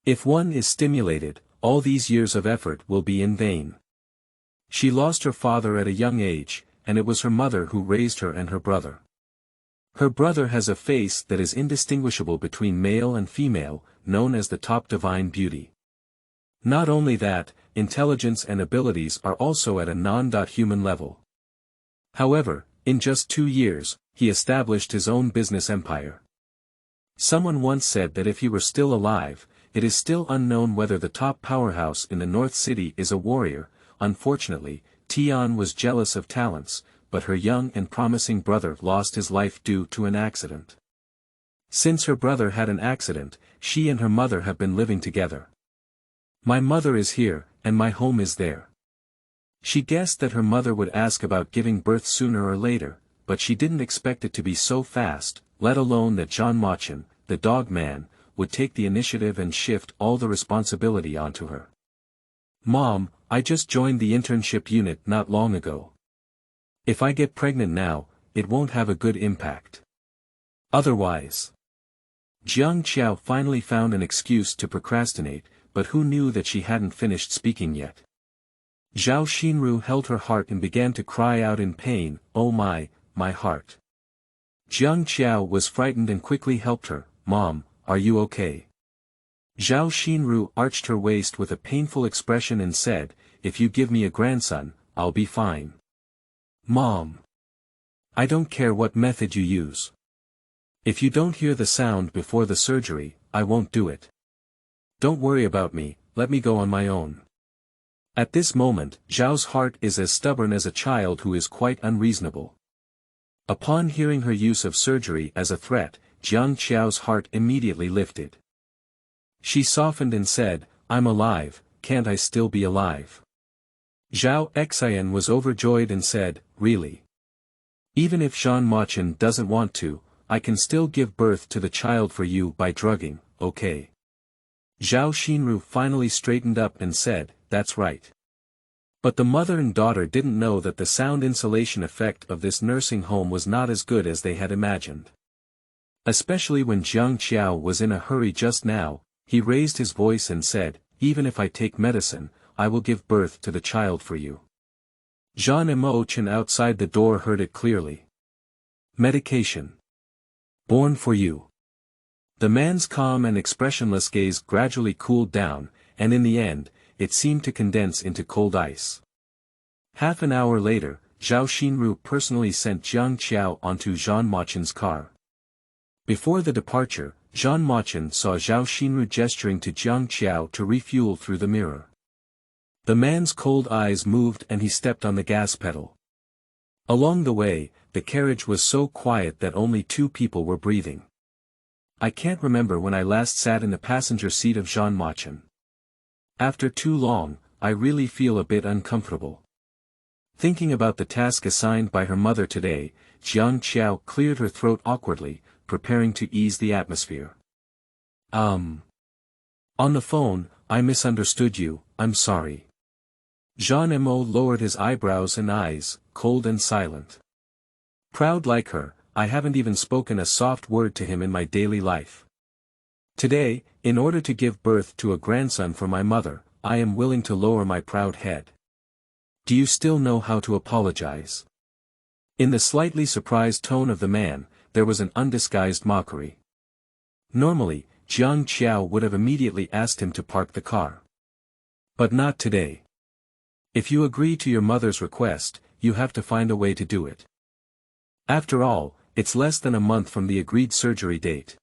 If one is stimulated, all these years of effort will be in vain. She lost her father at a young age, and it was her mother who raised her and her brother. Her brother has a face that is indistinguishable between male and female, known as the top divine beauty. Not only that, intelligence and abilities are also at a non-human level. However, in just 2 years, he established his own business empire. Someone once said that if he were still alive, it is still unknown whether the top powerhouse in the North City is a warrior. Unfortunately, Tian was jealous of talents, but her young and promising brother lost his life due to an accident. Since her brother had an accident, she and her mother have been living together. My mother is here, and my home is there. She guessed that her mother would ask about giving birth sooner or later, but she didn't expect it to be so fast, let alone that Zhan Mochen, the dog man, would take the initiative and shift all the responsibility onto her. Mom, I just joined the internship unit not long ago. If I get pregnant now, it won't have a good impact. Otherwise. Jiang Qiao finally found an excuse to procrastinate, but who knew that she hadn't finished speaking yet? Zhao Xinru held her heart and began to cry out in pain, oh my heart. Jiang Qiao was frightened and quickly helped her, Mom, are you okay? Zhao Xinru arched her waist with a painful expression and said, if you give me a grandson, I'll be fine. Mom. I don't care what method you use. If you don't hear the sound before the surgery, I won't do it. Don't worry about me, let me go on my own. At this moment, Zhao's heart is as stubborn as a child who is quite unreasonable. Upon hearing her use of surgery as a threat, Jiang Qiao's heart immediately lifted. She softened and said, I'm alive, can't I still be alive? Zhao Xian was overjoyed and said, really? Even if Zhan Mochen doesn't want to, I can still give birth to the child for you by drugging, okay? Zhao Xinru finally straightened up and said, that's right. But the mother and daughter didn't know that the sound insulation effect of this nursing home was not as good as they had imagined. Especially when Jiang Qiao was in a hurry just now, he raised his voice and said, even if I take medicine, I will give birth to the child for you. Zhan Mochen outside the door heard it clearly. Medication. Born for you. The man's calm and expressionless gaze gradually cooled down, and in the end, it seemed to condense into cold ice. Half an hour later, Zhao Xinru personally sent Jiang Qiao onto Zhan Mochen's car. Before the departure, Zhan Mochen saw Zhao Xinru gesturing to Jiang Qiao to refuel through the mirror. The man's cold eyes moved and he stepped on the gas pedal. Along the way, the carriage was so quiet that only 2 people were breathing. I can't remember when I last sat in the passenger seat of Zhan Mochen. After too long, I really feel a bit uncomfortable. Thinking about the task assigned by her mother today, Jiang Qiao cleared her throat awkwardly, preparing to ease the atmosphere. On the phone, I misunderstood you, I'm sorry. Zhan Mo lowered his eyebrows and eyes, cold and silent. Proud like her, I haven't even spoken a soft word to him in my daily life. Today, in order to give birth to a grandson for my mother, I am willing to lower my proud head. Do you still know how to apologize? In the slightly surprised tone of the man, there was an undisguised mockery. Normally, Jiang Qiao would have immediately asked him to park the car. But not today. If you agree to your mother's request, you have to find a way to do it. After all, it's less than a month from the agreed surgery date.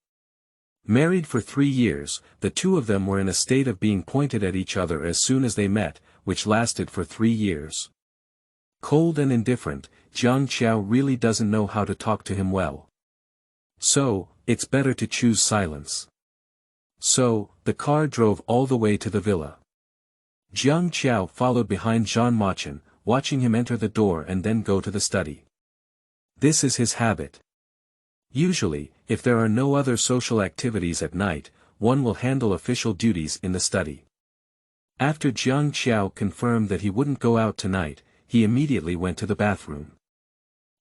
Married for 3 years, the two of them were in a state of being pointed at each other as soon as they met, which lasted for 3 years. Cold and indifferent, Jiang Qiao really doesn't know how to talk to him well. So, it's better to choose silence. So, the car drove all the way to the villa. Jiang Qiao followed behind Zhan Mochen, watching him enter the door and then go to the study. This is his habit. Usually, if there are no other social activities at night, one will handle official duties in the study. After Jiang Qiao confirmed that he wouldn't go out tonight, he immediately went to the bathroom.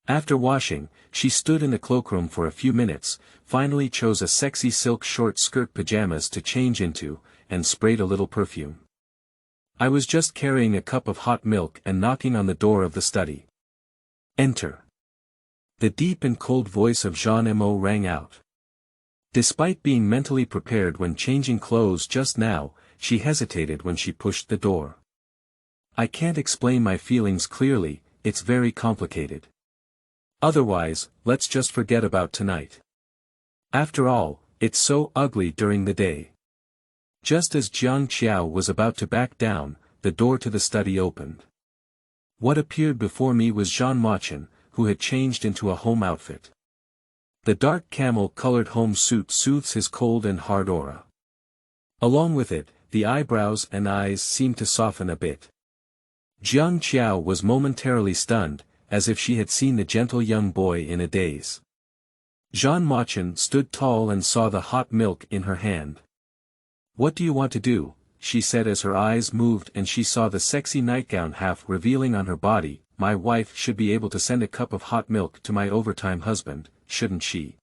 After washing, she stood in the cloakroom for a few minutes, finally chose a sexy silk short skirt pajamas to change into, and sprayed a little perfume. I was just carrying a cup of hot milk and knocking on the door of the study. Enter. The deep and cold voice of Zhan Mo rang out. Despite being mentally prepared when changing clothes just now, she hesitated when she pushed the door. I can't explain my feelings clearly, it's very complicated. Otherwise, let's just forget about tonight. After all, it's so ugly during the day. Just as Jiang Qiao was about to back down, the door to the study opened. What appeared before me was Zhan Mochen, who had changed into a home outfit. The dark camel-colored home suit soothes his cold and hard aura. Along with it, the eyebrows and eyes seemed to soften a bit. Jiang Qiao was momentarily stunned, as if she had seen the gentle young boy in a daze. Zhan Mochen stood tall and saw the hot milk in her hand. What do you want to do? She said as her eyes moved and she saw the sexy nightgown half revealing on her body. My wife should be able to send a cup of hot milk to my overtime husband, shouldn't she?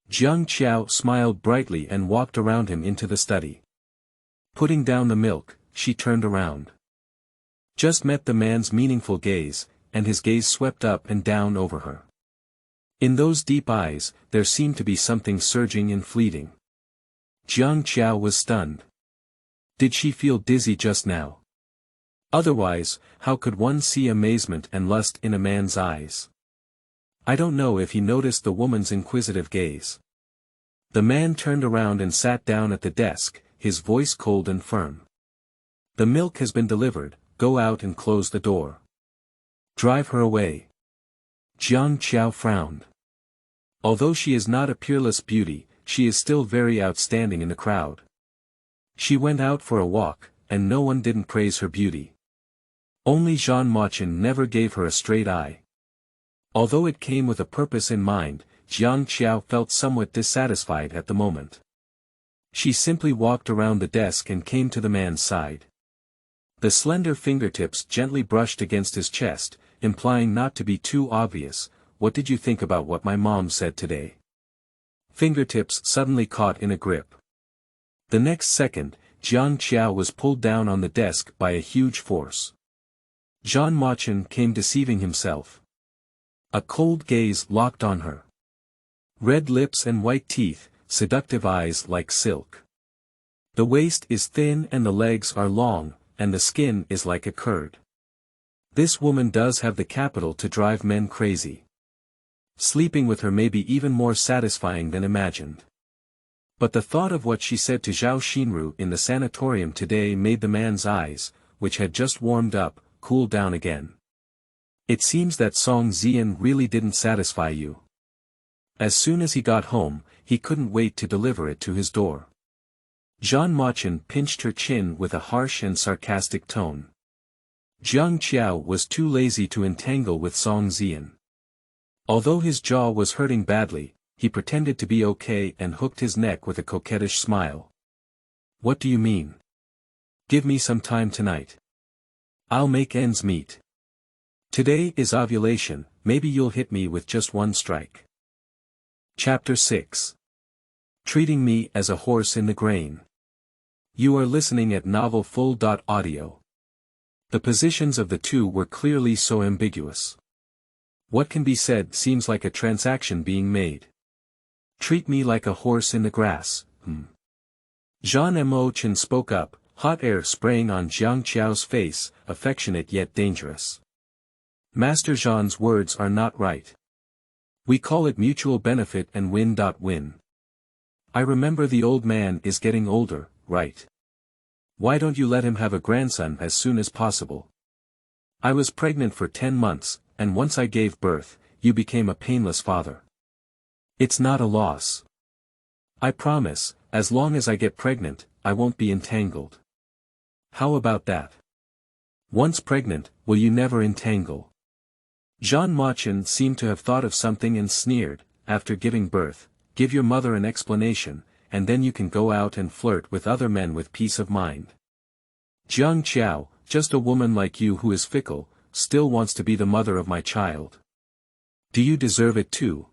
Jiang Qiao smiled brightly and walked around him into the study. Putting down the milk, she turned around. Just met the man's meaningful gaze, and his gaze swept up and down over her. In those deep eyes, there seemed to be something surging and fleeting. Jiang Qiao was stunned. Did she feel dizzy just now? Otherwise, how could one see amazement and lust in a man's eyes? I don't know if he noticed the woman's inquisitive gaze. The man turned around and sat down at the desk, his voice cold and firm. The milk has been delivered, go out and close the door. Drive her away. Jiang Qiao frowned. Although she is not a peerless beauty, she is still very outstanding in the crowd. She went out for a walk, and no one didn't praise her beauty. Only Zhan Mochen never gave her a straight eye. Although it came with a purpose in mind, Jiang Qiao felt somewhat dissatisfied at the moment. She simply walked around the desk and came to the man's side. The slender fingertips gently brushed against his chest, implying not to be too obvious. What did you think about what my mom said today? Fingertips suddenly caught in a grip. The next second, Jiang Qiao was pulled down on the desk by a huge force. Zhan Mochen came deceiving himself. A cold gaze locked on her. Red lips and white teeth, seductive eyes like silk. The waist is thin and the legs are long, and the skin is like a curd. This woman does have the capital to drive men crazy. Sleeping with her may be even more satisfying than imagined. But the thought of what she said to Zhao Xinru in the sanatorium today made the man's eyes, which had just warmed up, cool down again. It seems that Song Zian really didn't satisfy you. As soon as he got home, he couldn't wait to deliver it to his door. Zhan Mochen pinched her chin with a harsh and sarcastic tone. Jiang Qiao was too lazy to entangle with Song Zian. Although his jaw was hurting badly, he pretended to be okay and hooked his neck with a coquettish smile. What do you mean? Give me some time tonight. I'll make ends meet. Today is ovulation, maybe you'll hit me with just one strike. Chapter 6. Treating me as a horse in the grain. You are listening at Novel Full.audio. The positions of the two were clearly so ambiguous. What can be said seems like a transaction being made. Treat me like a horse in the grass, Zhan Mochen spoke up, hot air spraying on Jiang Qiao's face, affectionate yet dangerous. Master Zhan's words are not right. We call it mutual benefit and win-win. I remember the old man is getting older, right? Why don't you let him have a grandson as soon as possible? I was pregnant for 10 months, and once I gave birth, you became a painless father. It's not a loss. I promise, as long as I get pregnant, I won't be entangled. How about that? Once pregnant, will you never entangle? Zhan Mochen seemed to have thought of something and sneered, after giving birth, give your mother an explanation, and then you can go out and flirt with other men with peace of mind. Jiang Qiao, just a woman like you who is fickle, still wants to be the mother of my child. Do you deserve it too?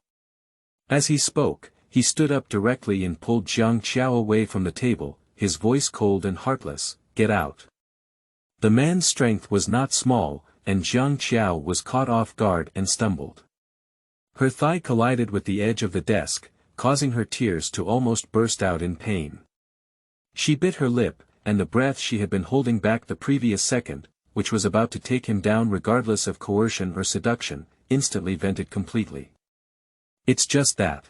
As he spoke, he stood up directly and pulled Jiang Qiao away from the table, his voice cold and heartless, get out. The man's strength was not small, and Jiang Qiao was caught off guard and stumbled. Her thigh collided with the edge of the desk, causing her tears to almost burst out in pain. She bit her lip, and the breath she had been holding back the previous second, which was about to take him down regardless of coercion or seduction, instantly vented completely. It's just that.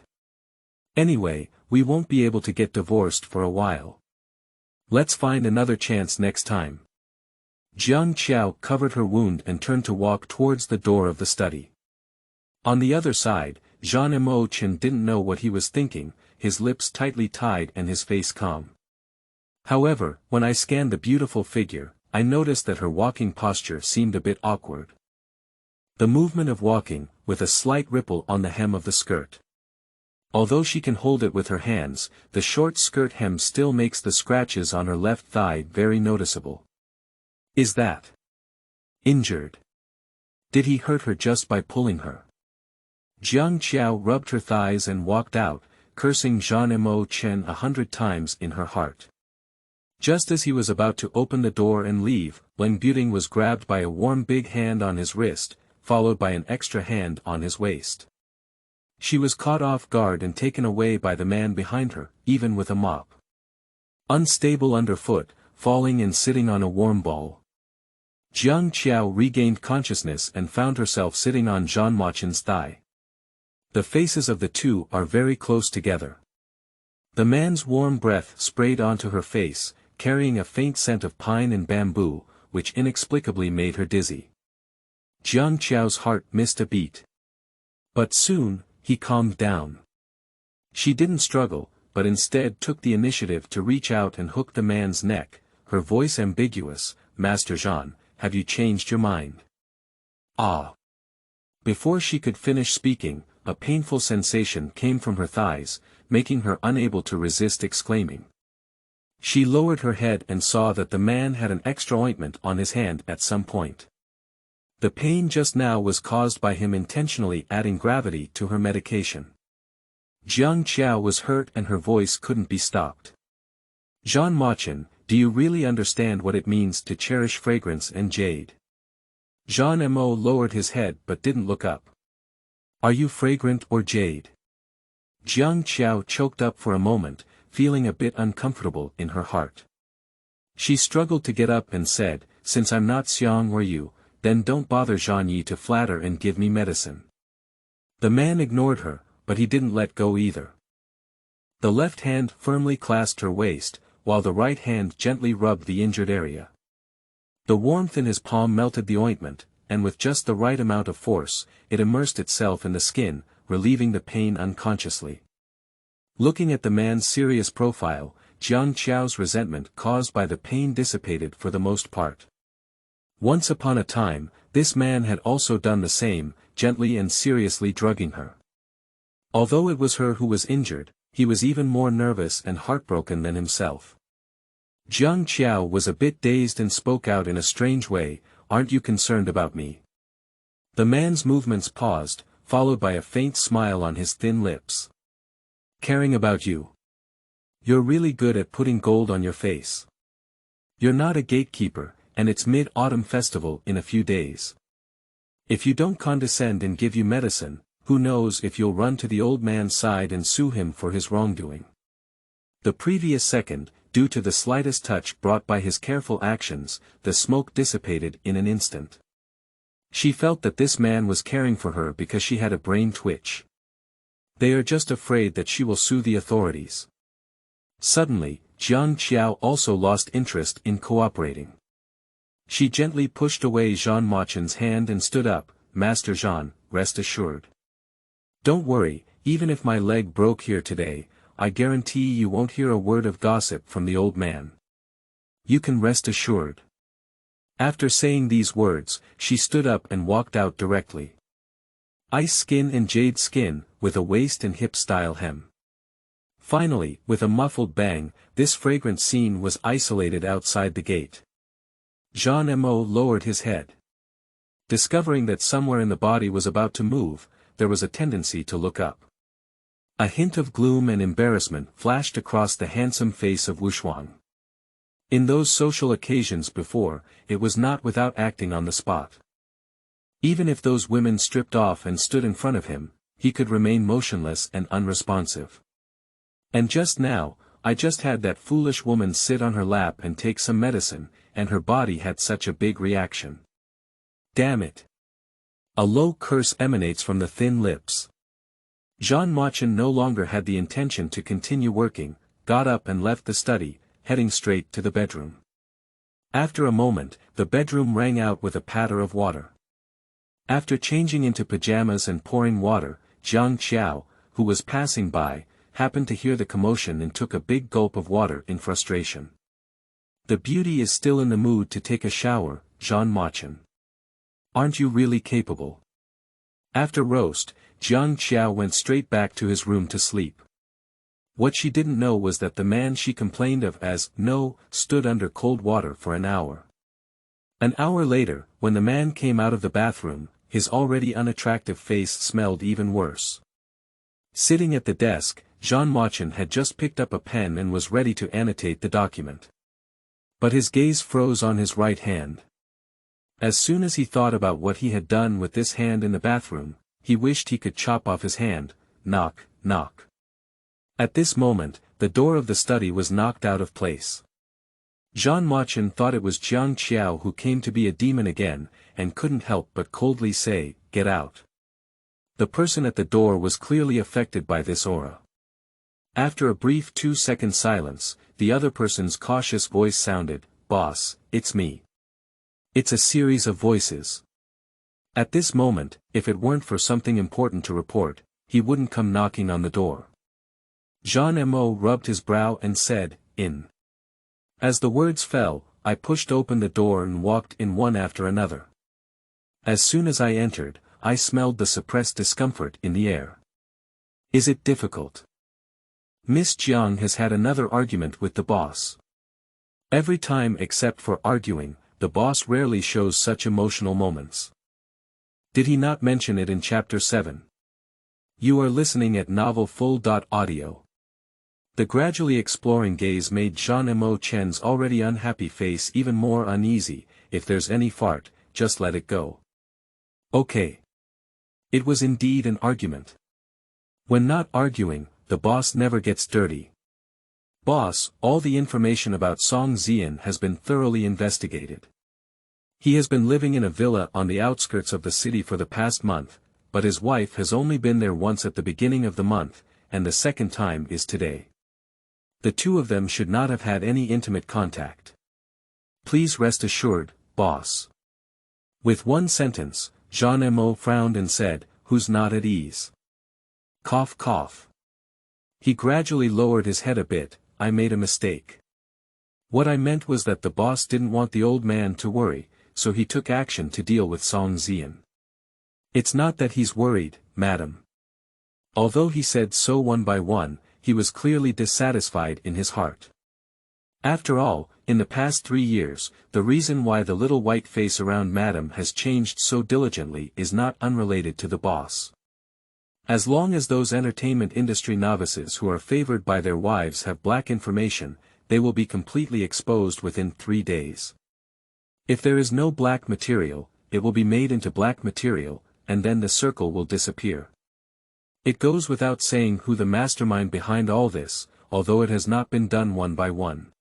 Anyway, we won't be able to get divorced for a while. Let's find another chance next time. Jiang Qiao covered her wound and turned to walk towards the door of the study. On the other side, Zhan Mochen didn't know what he was thinking, his lips tightly tied and his face calm. However, when I scanned the beautiful figure, I noticed that her walking posture seemed a bit awkward. The movement of walking, with a slight ripple on the hem of the skirt. Although she can hold it with her hands, the short skirt hem still makes the scratches on her left thigh very noticeable. Is that injured? Did he hurt her just by pulling her? Jiang Qiao rubbed her thighs and walked out, cursing Zhan Mochen 100 times in her heart. Just as he was about to open the door and leave, Leng Buting was grabbed by a warm big hand on his wrist, followed by an extra hand on his waist. She was caught off guard and taken away by the man behind her, even with a mop. Unstable underfoot, falling and sitting on a warm ball. Jiang Qiao regained consciousness and found herself sitting on Zhan Mochen's thigh. The faces of the two are very close together. The man's warm breath sprayed onto her face, carrying a faint scent of pine and bamboo, which inexplicably made her dizzy. Jiang Qiao's heart missed a beat. But soon, he calmed down. She didn't struggle, but instead took the initiative to reach out and hook the man's neck, her voice ambiguous, Master Zhan, have you changed your mind? Ah! Before she could finish speaking, a painful sensation came from her thighs, making her unable to resist exclaiming. She lowered her head and saw that the man had an extra ointment on his hand at some point. The pain just now was caused by him intentionally adding gravity to her medication. Jiang Qiao was hurt and her voice couldn't be stopped. Zhan Mochen, do you really understand what it means to cherish fragrance and jade? Zhan Mo lowered his head but didn't look up. Are you fragrant or jade? Jiang Qiao choked up for a moment, feeling a bit uncomfortable in her heart. She struggled to get up and said, since I'm not Xiang or you, then don't bother Zhan Yi to flatter and give me medicine. The man ignored her, but he didn't let go either. The left hand firmly clasped her waist, while the right hand gently rubbed the injured area. The warmth in his palm melted the ointment, and with just the right amount of force, it immersed itself in the skin, relieving the pain unconsciously. Looking at the man's serious profile, Jiang Qiao's resentment caused by the pain dissipated for the most part. Once upon a time, this man had also done the same, gently and seriously drugging her. Although it was her who was injured, he was even more nervous and heartbroken than himself. Jiang Qiao was a bit dazed and spoke out in a strange way, "Aren't you concerned about me?" The man's movements paused, followed by a faint smile on his thin lips. "Caring about you? You're really good at putting gold on your face. You're not a gatekeeper, and it's Mid-Autumn Festival in a few days. If you don't condescend and give you medicine, who knows if you'll run to the old man's side and sue him for his wrongdoing." The previous second, due to the slightest touch brought by his careful actions, the smoke dissipated in an instant. She felt that this man was caring for her because she had a brain twitch. They are just afraid that she will sue the authorities. Suddenly, Jiang Qiao also lost interest in cooperating. She gently pushed away Zhan Mochen's hand and stood up. "Master Zhan, rest assured. Don't worry, even if my leg broke here today, I guarantee you won't hear a word of gossip from the old man. You can rest assured." After saying these words, she stood up and walked out directly. Ice skin and jade skin, with a waist and hip style hem. Finally, with a muffled bang, this fragrant scene was isolated outside the gate. Zhan Mo lowered his head. Discovering that somewhere in the body was about to move, there was a tendency to look up. A hint of gloom and embarrassment flashed across the handsome face of Wushuang. In those social occasions before, it was not without acting on the spot. Even if those women stripped off and stood in front of him, he could remain motionless and unresponsive. And just now, I just had that foolish woman sit on her lap and take some medicine, and her body had such a big reaction. Damn it! A low curse emanates from the thin lips. Zhan Mochen no longer had the intention to continue working, got up and left the study, heading straight to the bedroom. After a moment, the bedroom rang out with a patter of water. After changing into pajamas and pouring water, Jiang Qiao, who was passing by, happened to hear the commotion and took a big gulp of water in frustration. "The beauty is still in the mood to take a shower, Zhan Mochen. Aren't you really capable?" After roast, Jiang Qiao went straight back to his room to sleep. What she didn't know was that the man she complained of as "no" stood under cold water for an hour. An hour later, when the man came out of the bathroom, his already unattractive face smelled even worse. Sitting at the desk, Zhan Mochen had just picked up a pen and was ready to annotate the document. But his gaze froze on his right hand. As soon as he thought about what he had done with this hand in the bathroom, he wished he could chop off his hand. Knock, knock. At this moment, the door of the study was knocked out of place. Zhan Mochen thought it was Jiang Qiao who came to be a demon again, and couldn't help but coldly say, "Get out." The person at the door was clearly affected by this aura. After a brief 2-second silence, the other person's cautious voice sounded, "Boss, it's me." It's a series of voices. At this moment, if it weren't for something important to report, he wouldn't come knocking on the door. Zhan Mo rubbed his brow and said, "In." As the words fell, I pushed open the door and walked in one after another. As soon as I entered, I smelled the suppressed discomfort in the air. Is it difficult? Miss Jiang has had another argument with the boss. Every time except for arguing, the boss rarely shows such emotional moments. Did he not mention it in Chapter 7? You are listening at novelfull.audio. The gradually exploring gaze made Zhan Mochen's already unhappy face even more uneasy. "If there's any fart, just let it go." Okay. It was indeed an argument. When not arguing, the boss never gets dirty. "Boss, all the information about Song Zian has been thoroughly investigated. He has been living in a villa on the outskirts of the city for the past month, but his wife has only been there once at the beginning of the month, and the second time is today. The two of them should not have had any intimate contact. Please rest assured, boss." With one sentence, Zhan Mo frowned and said, "Who's not at ease?" Cough cough. He gradually lowered his head a bit. "I made a mistake. What I meant was that the boss didn't want the old man to worry, so he took action to deal with Song Zian. It's not that he's worried, madam. Although he said so one by one, he was clearly dissatisfied in his heart. After all, in the past 3 years, the reason why the little white face around madam has changed so diligently is not unrelated to the boss. As long as those entertainment industry novices who are favored by their wives have black information, they will be completely exposed within 3 days. If there is no black material, it will be made into black material, and then the circle will disappear. It goes without saying who the mastermind behind all this, although it has not been done one by one.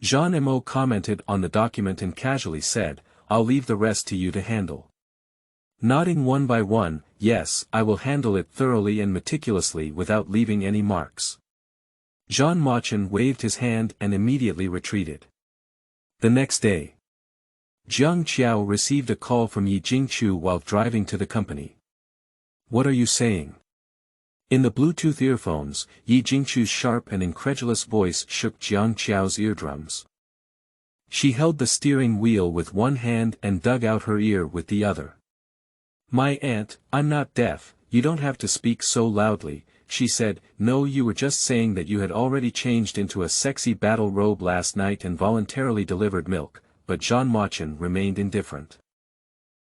Zhan Mo commented on the document and casually said, "I'll leave the rest to you to handle." Nodding one by one, "Yes, I will handle it thoroughly and meticulously without leaving any marks." Zhan Mochen waved his hand and immediately retreated. The next day, Jiang Qiao received a call from Jiang Qiao while driving to the company. "What are you saying?" In the Bluetooth earphones, Jiang Qiao's sharp and incredulous voice shook Jiang Qiao's eardrums. She held the steering wheel with one hand and dug out her ear with the other. "My aunt, I'm not deaf, you don't have to speak so loudly," she said. "No, you were just saying that you had already changed into a sexy battle robe last night and voluntarily delivered milk," but Zhan Mochen remained indifferent.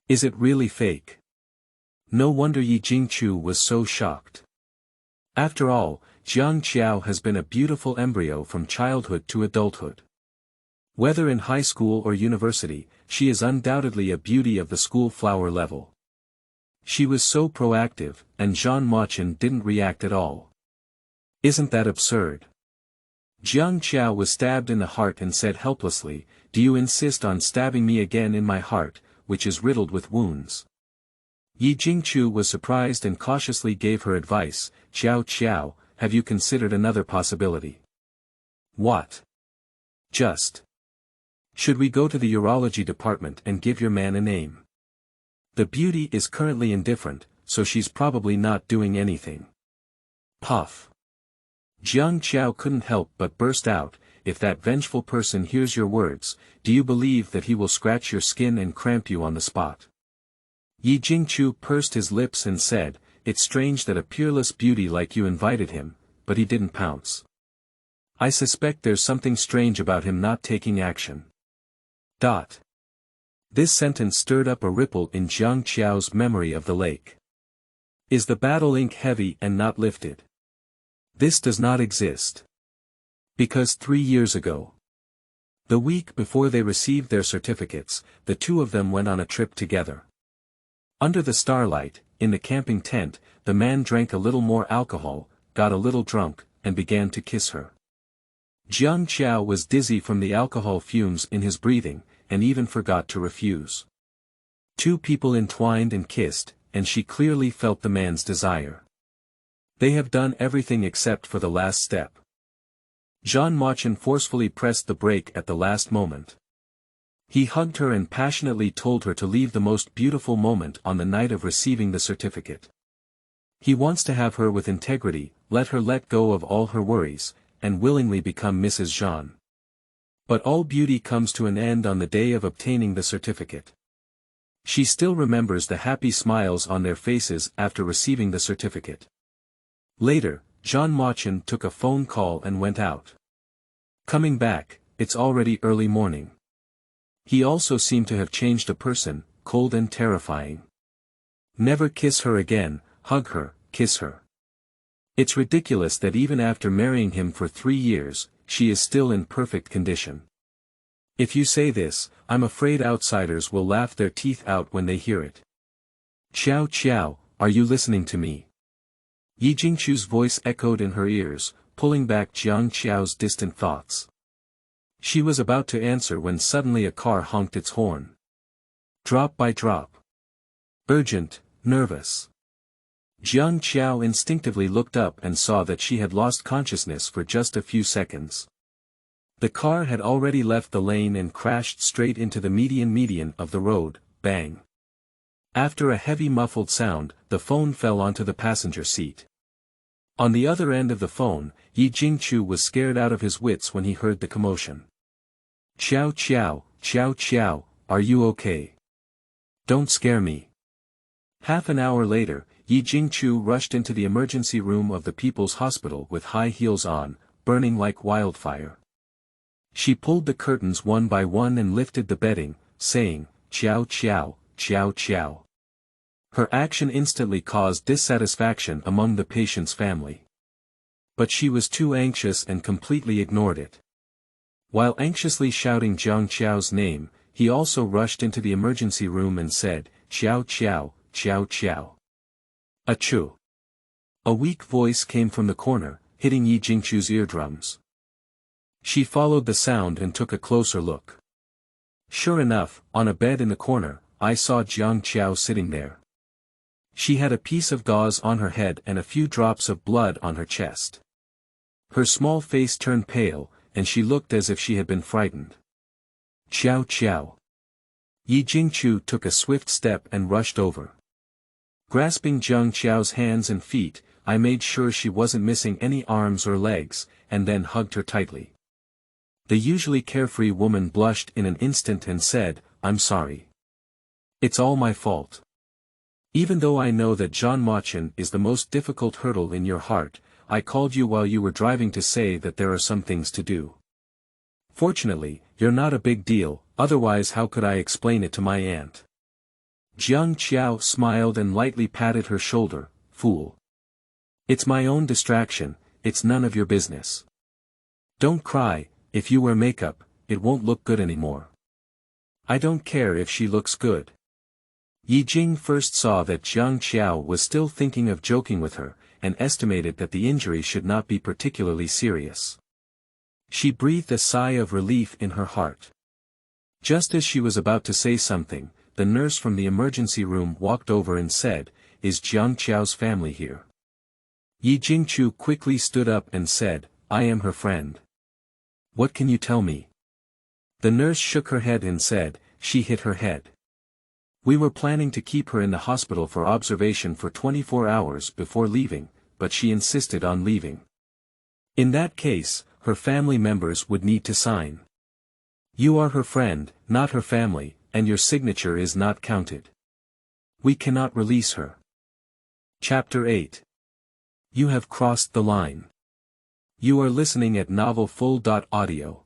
"Is it really fake?" No wonder Jiang Qiao was so shocked. After all, Jiang Qiao has been a beautiful embryo from childhood to adulthood. Whether in high school or university, she is undoubtedly a beauty of the school flower level. She was so proactive, and Zhan Mochen didn't react at all. Isn't that absurd? Jiang Qiao was stabbed in the heart and said helplessly, "Do you insist on stabbing me again in my heart, which is riddled with wounds?" Jiang Qiao was surprised and cautiously gave her advice, Qiao, have you considered another possibility?" "What?" "Just. Should we go to the urology department and give your man a name? The beauty is currently indifferent, so she's probably not doing anything." Puff. Jiang Qiao couldn't help but burst out, "If that vengeful person hears your words, do you believe that he will scratch your skin and cramp you on the spot?" Jiang Qiao pursed his lips and said, "It's strange that a peerless beauty like you invited him, but he didn't pounce. I suspect there's something strange about him not taking action." This sentence stirred up a ripple in Jiang Qiao's memory of the lake. Is the battle ink heavy and not lifted? This does not exist. Because 3 years ago, the week before they received their certificates, the two of them went on a trip together. Under the starlight, in the camping tent, the man drank a little more alcohol, got a little drunk, and began to kiss her. Jiang Qiao was dizzy from the alcohol fumes in his breathing, and even forgot to refuse. Two people entwined and kissed, and she clearly felt the man's desire. They have done everything except for the last step. Zhan Mochen forcefully pressed the brake at the last moment. He hugged her and passionately told her to leave the most beautiful moment on the night of receiving the certificate. He wants to have her with integrity, let her let go of all her worries, and willingly become Mrs. Zhan. But all beauty comes to an end on the day of obtaining the certificate. She still remembers the happy smiles on their faces after receiving the certificate. Later, Zhan Mochen took a phone call and went out. Coming back, it's already early morning. He also seemed to have changed a person, cold and terrifying. Never kiss her again, hug her, kiss her. It's ridiculous that even after marrying him for 3 years, she is still in perfect condition. If you say this, I'm afraid outsiders will laugh their teeth out when they hear it. Qiao, are you listening to me? Jiang Qiao's voice echoed in her ears, pulling back Jiang Qiao's distant thoughts. She was about to answer when suddenly a car honked its horn. Drop by drop. Urgent, nervous. Jiang Qiao instinctively looked up and saw that she had lost consciousness for just a few seconds. The car had already left the lane and crashed straight into the median of the road, bang. After a heavy muffled sound, the phone fell onto the passenger seat. On the other end of the phone, Jiang Qiao was scared out of his wits when he heard the commotion. Qiao, are you okay? Don't scare me. Half an hour later, Jiang rushed into the emergency room of the People's Hospital with high heels on, burning like wildfire. She pulled the curtains one by one and lifted the bedding, saying, "Qiao Qiao, Qiao Qiao." Her action instantly caused dissatisfaction among the patient's family. But she was too anxious and completely ignored it. While anxiously shouting Jiang Qiao's name, he also rushed into the emergency room and said, "Qiao Qiao, Qiao Qiao." Achoo! A weak voice came from the corner, hitting Jiang's eardrums. She followed the sound and took a closer look. Sure enough, on a bed in the corner, I saw Jiang Qiao sitting there. She had a piece of gauze on her head and a few drops of blood on her chest. Her small face turned pale, and she looked as if she had been frightened. "Qiao Qiao." Jiang took a swift step and rushed over. Grasping Jiang Qiao's hands and feet, I made sure she wasn't missing any arms or legs, and then hugged her tightly. The usually carefree woman blushed in an instant and said, "I'm sorry. It's all my fault. Even though I know that Zhan Mochen is the most difficult hurdle in your heart, I called you while you were driving to say that there are some things to do. Fortunately, you're not a big deal, otherwise how could I explain it to my aunt?" Jiang Qiao smiled and lightly patted her shoulder. "Fool. It's my own distraction, it's none of your business. Don't cry, if you wear makeup, it won't look good anymore. I don't care if she looks good." Jiang first saw that Jiang Qiao was still thinking of joking with her, and estimated that the injury should not be particularly serious. She breathed a sigh of relief in her heart. Just as she was about to say something, the nurse from the emergency room walked over and said, "Is Jiang Qiao's family here?" Jiang quickly stood up and said, "I am her friend." "What can you tell me?" The nurse shook her head and said, "She hit her head. We were planning to keep her in the hospital for observation for 24 hours before leaving, but she insisted on leaving. In that case, her family members would need to sign. You are her friend, not her family, and your signature is not counted. We cannot release her." Chapter 8. You have crossed the line. You are listening at novelfull.audio.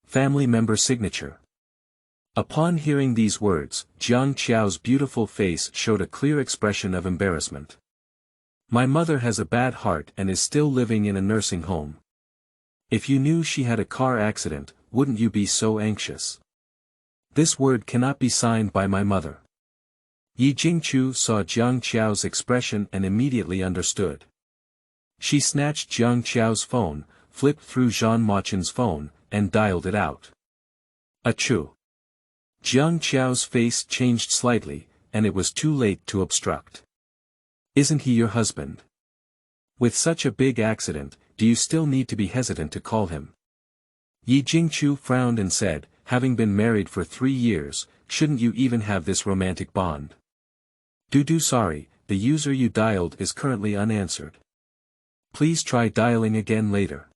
Family member signature. Upon hearing these words, Jiang Qiao's beautiful face showed a clear expression of embarrassment. "My mother has a bad heart and is still living in a nursing home. If you knew she had a car accident, wouldn't you be so anxious? This word cannot be signed by my mother." Jiang saw Jiang Qiao's expression and immediately understood. She snatched Jiang Qiao's phone, flipped through Zhan Mochen's phone, and dialed it out. Achoo! Jiang Qiao's face changed slightly, and it was too late to obstruct. "Isn't he your husband? With such a big accident, do you still need to be hesitant to call him?" Jiang frowned and said, "Having been married for 3 years, shouldn't you even have this romantic bond? Sorry, the user you dialed is currently unanswered. Please try dialing again later."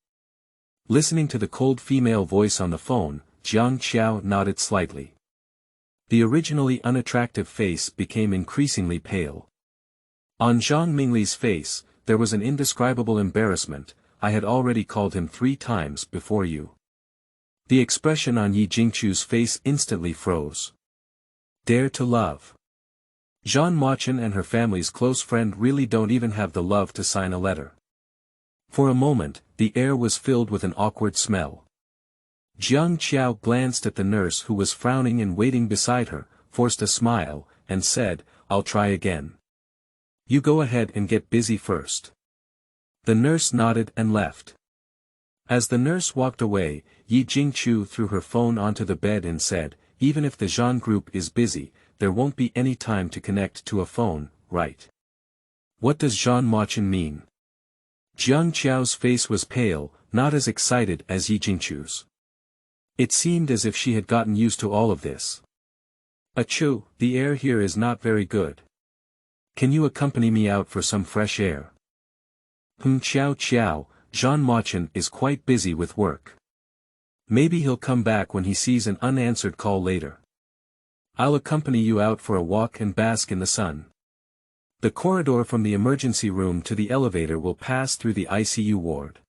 Listening to the cold female voice on the phone, Jiang Qiao nodded slightly. The originally unattractive face became increasingly pale. On Zhang Mingli's face, there was an indescribable embarrassment. "I had already called him 3 times before you." The expression on Jiang's face instantly froze. Dare to love. Zhan Mochen and her family's close friend really don't even have the love to sign a letter. For a moment, the air was filled with an awkward smell. Jiang Qiao glanced at the nurse who was frowning and waiting beside her, forced a smile, and said, "I'll try again. You go ahead and get busy first." The nurse nodded and left. As the nurse walked away, Jiang threw her phone onto the bed and said, "Even if the Zhan group is busy, there won't be any time to connect to a phone, right? What does Zhan Mochen mean?" Jiang Qiao's face was pale, not as excited as Jiang's. It seemed as if she had gotten used to all of this. "Achoo, the air here is not very good. Can you accompany me out for some fresh air?" Qiao Qiao, Zhan Mochen is quite busy with work. Maybe he'll come back when he sees an unanswered call later. I'll accompany you out for a walk and bask in the sun. The corridor from the emergency room to the elevator will pass through the ICU ward.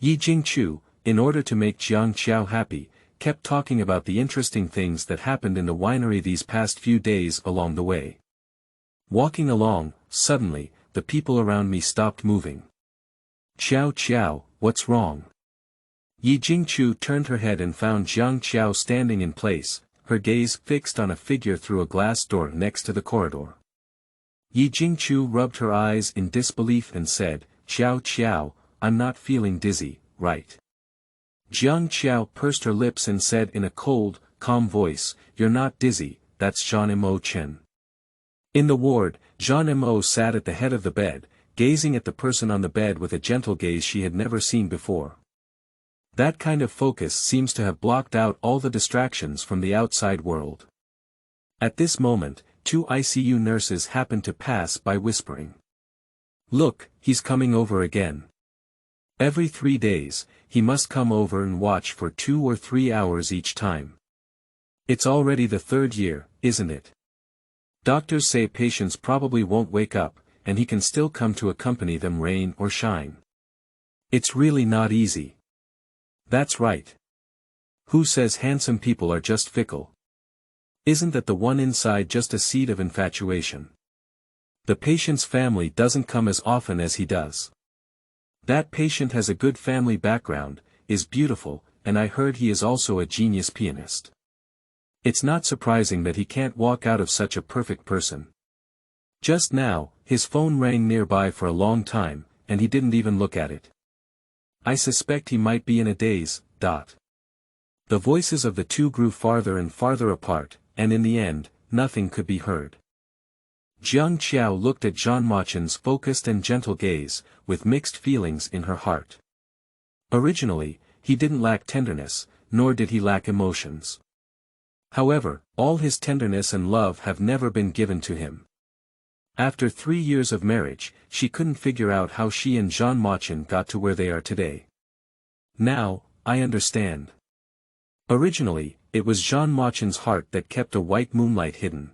Jiang, in order to make Jiang Qiao happy, kept talking about the interesting things that happened in the winery these past few days along the way. Walking along, suddenly, the people around me stopped moving. Qiao, what's wrong? Jiang turned her head and found Jiang Qiao standing in place, her gaze fixed on a figure through a glass door next to the corridor. Jiang rubbed her eyes in disbelief and said, Qiao, I'm not feeling dizzy, right? Jiang Qiao pursed her lips and said in a cold, calm voice, You're not dizzy, that's Zhan Mochen. In the ward, Zhan Mo sat at the head of the bed, gazing at the person on the bed with a gentle gaze she had never seen before. That kind of focus seems to have blocked out all the distractions from the outside world. At this moment, 2 ICU nurses happened to pass by whispering. Look, he's coming over again. Every 3 days, he must come over and watch for 2 or 3 hours each time. It's already the 3rd year, isn't it? Doctors say patients probably won't wake up, and he can still come to accompany them rain or shine. It's really not easy. That's right. Who says handsome people are just fickle? Isn't that the one inside just a seed of infatuation? The patient's family doesn't come as often as he does. That patient has a good family background, is beautiful, and I heard he is also a genius pianist. It's not surprising that he can't walk out of such a perfect person. Just now, his phone rang nearby for a long time, and he didn't even look at it. I suspect he might be in a daze. The voices of the two grew farther and farther apart, and in the end, nothing could be heard. Jiang Qiao looked at Zhan Mochen's focused and gentle gaze, with mixed feelings in her heart. Originally, he didn't lack tenderness, nor did he lack emotions. However, all his tenderness and love have never been given to him. After 3 years of marriage, she couldn't figure out how she and Zhan Mochen got to where they are today. Now, I understand. Originally, it was Zhan Mochen's heart that kept a white moonlight hidden.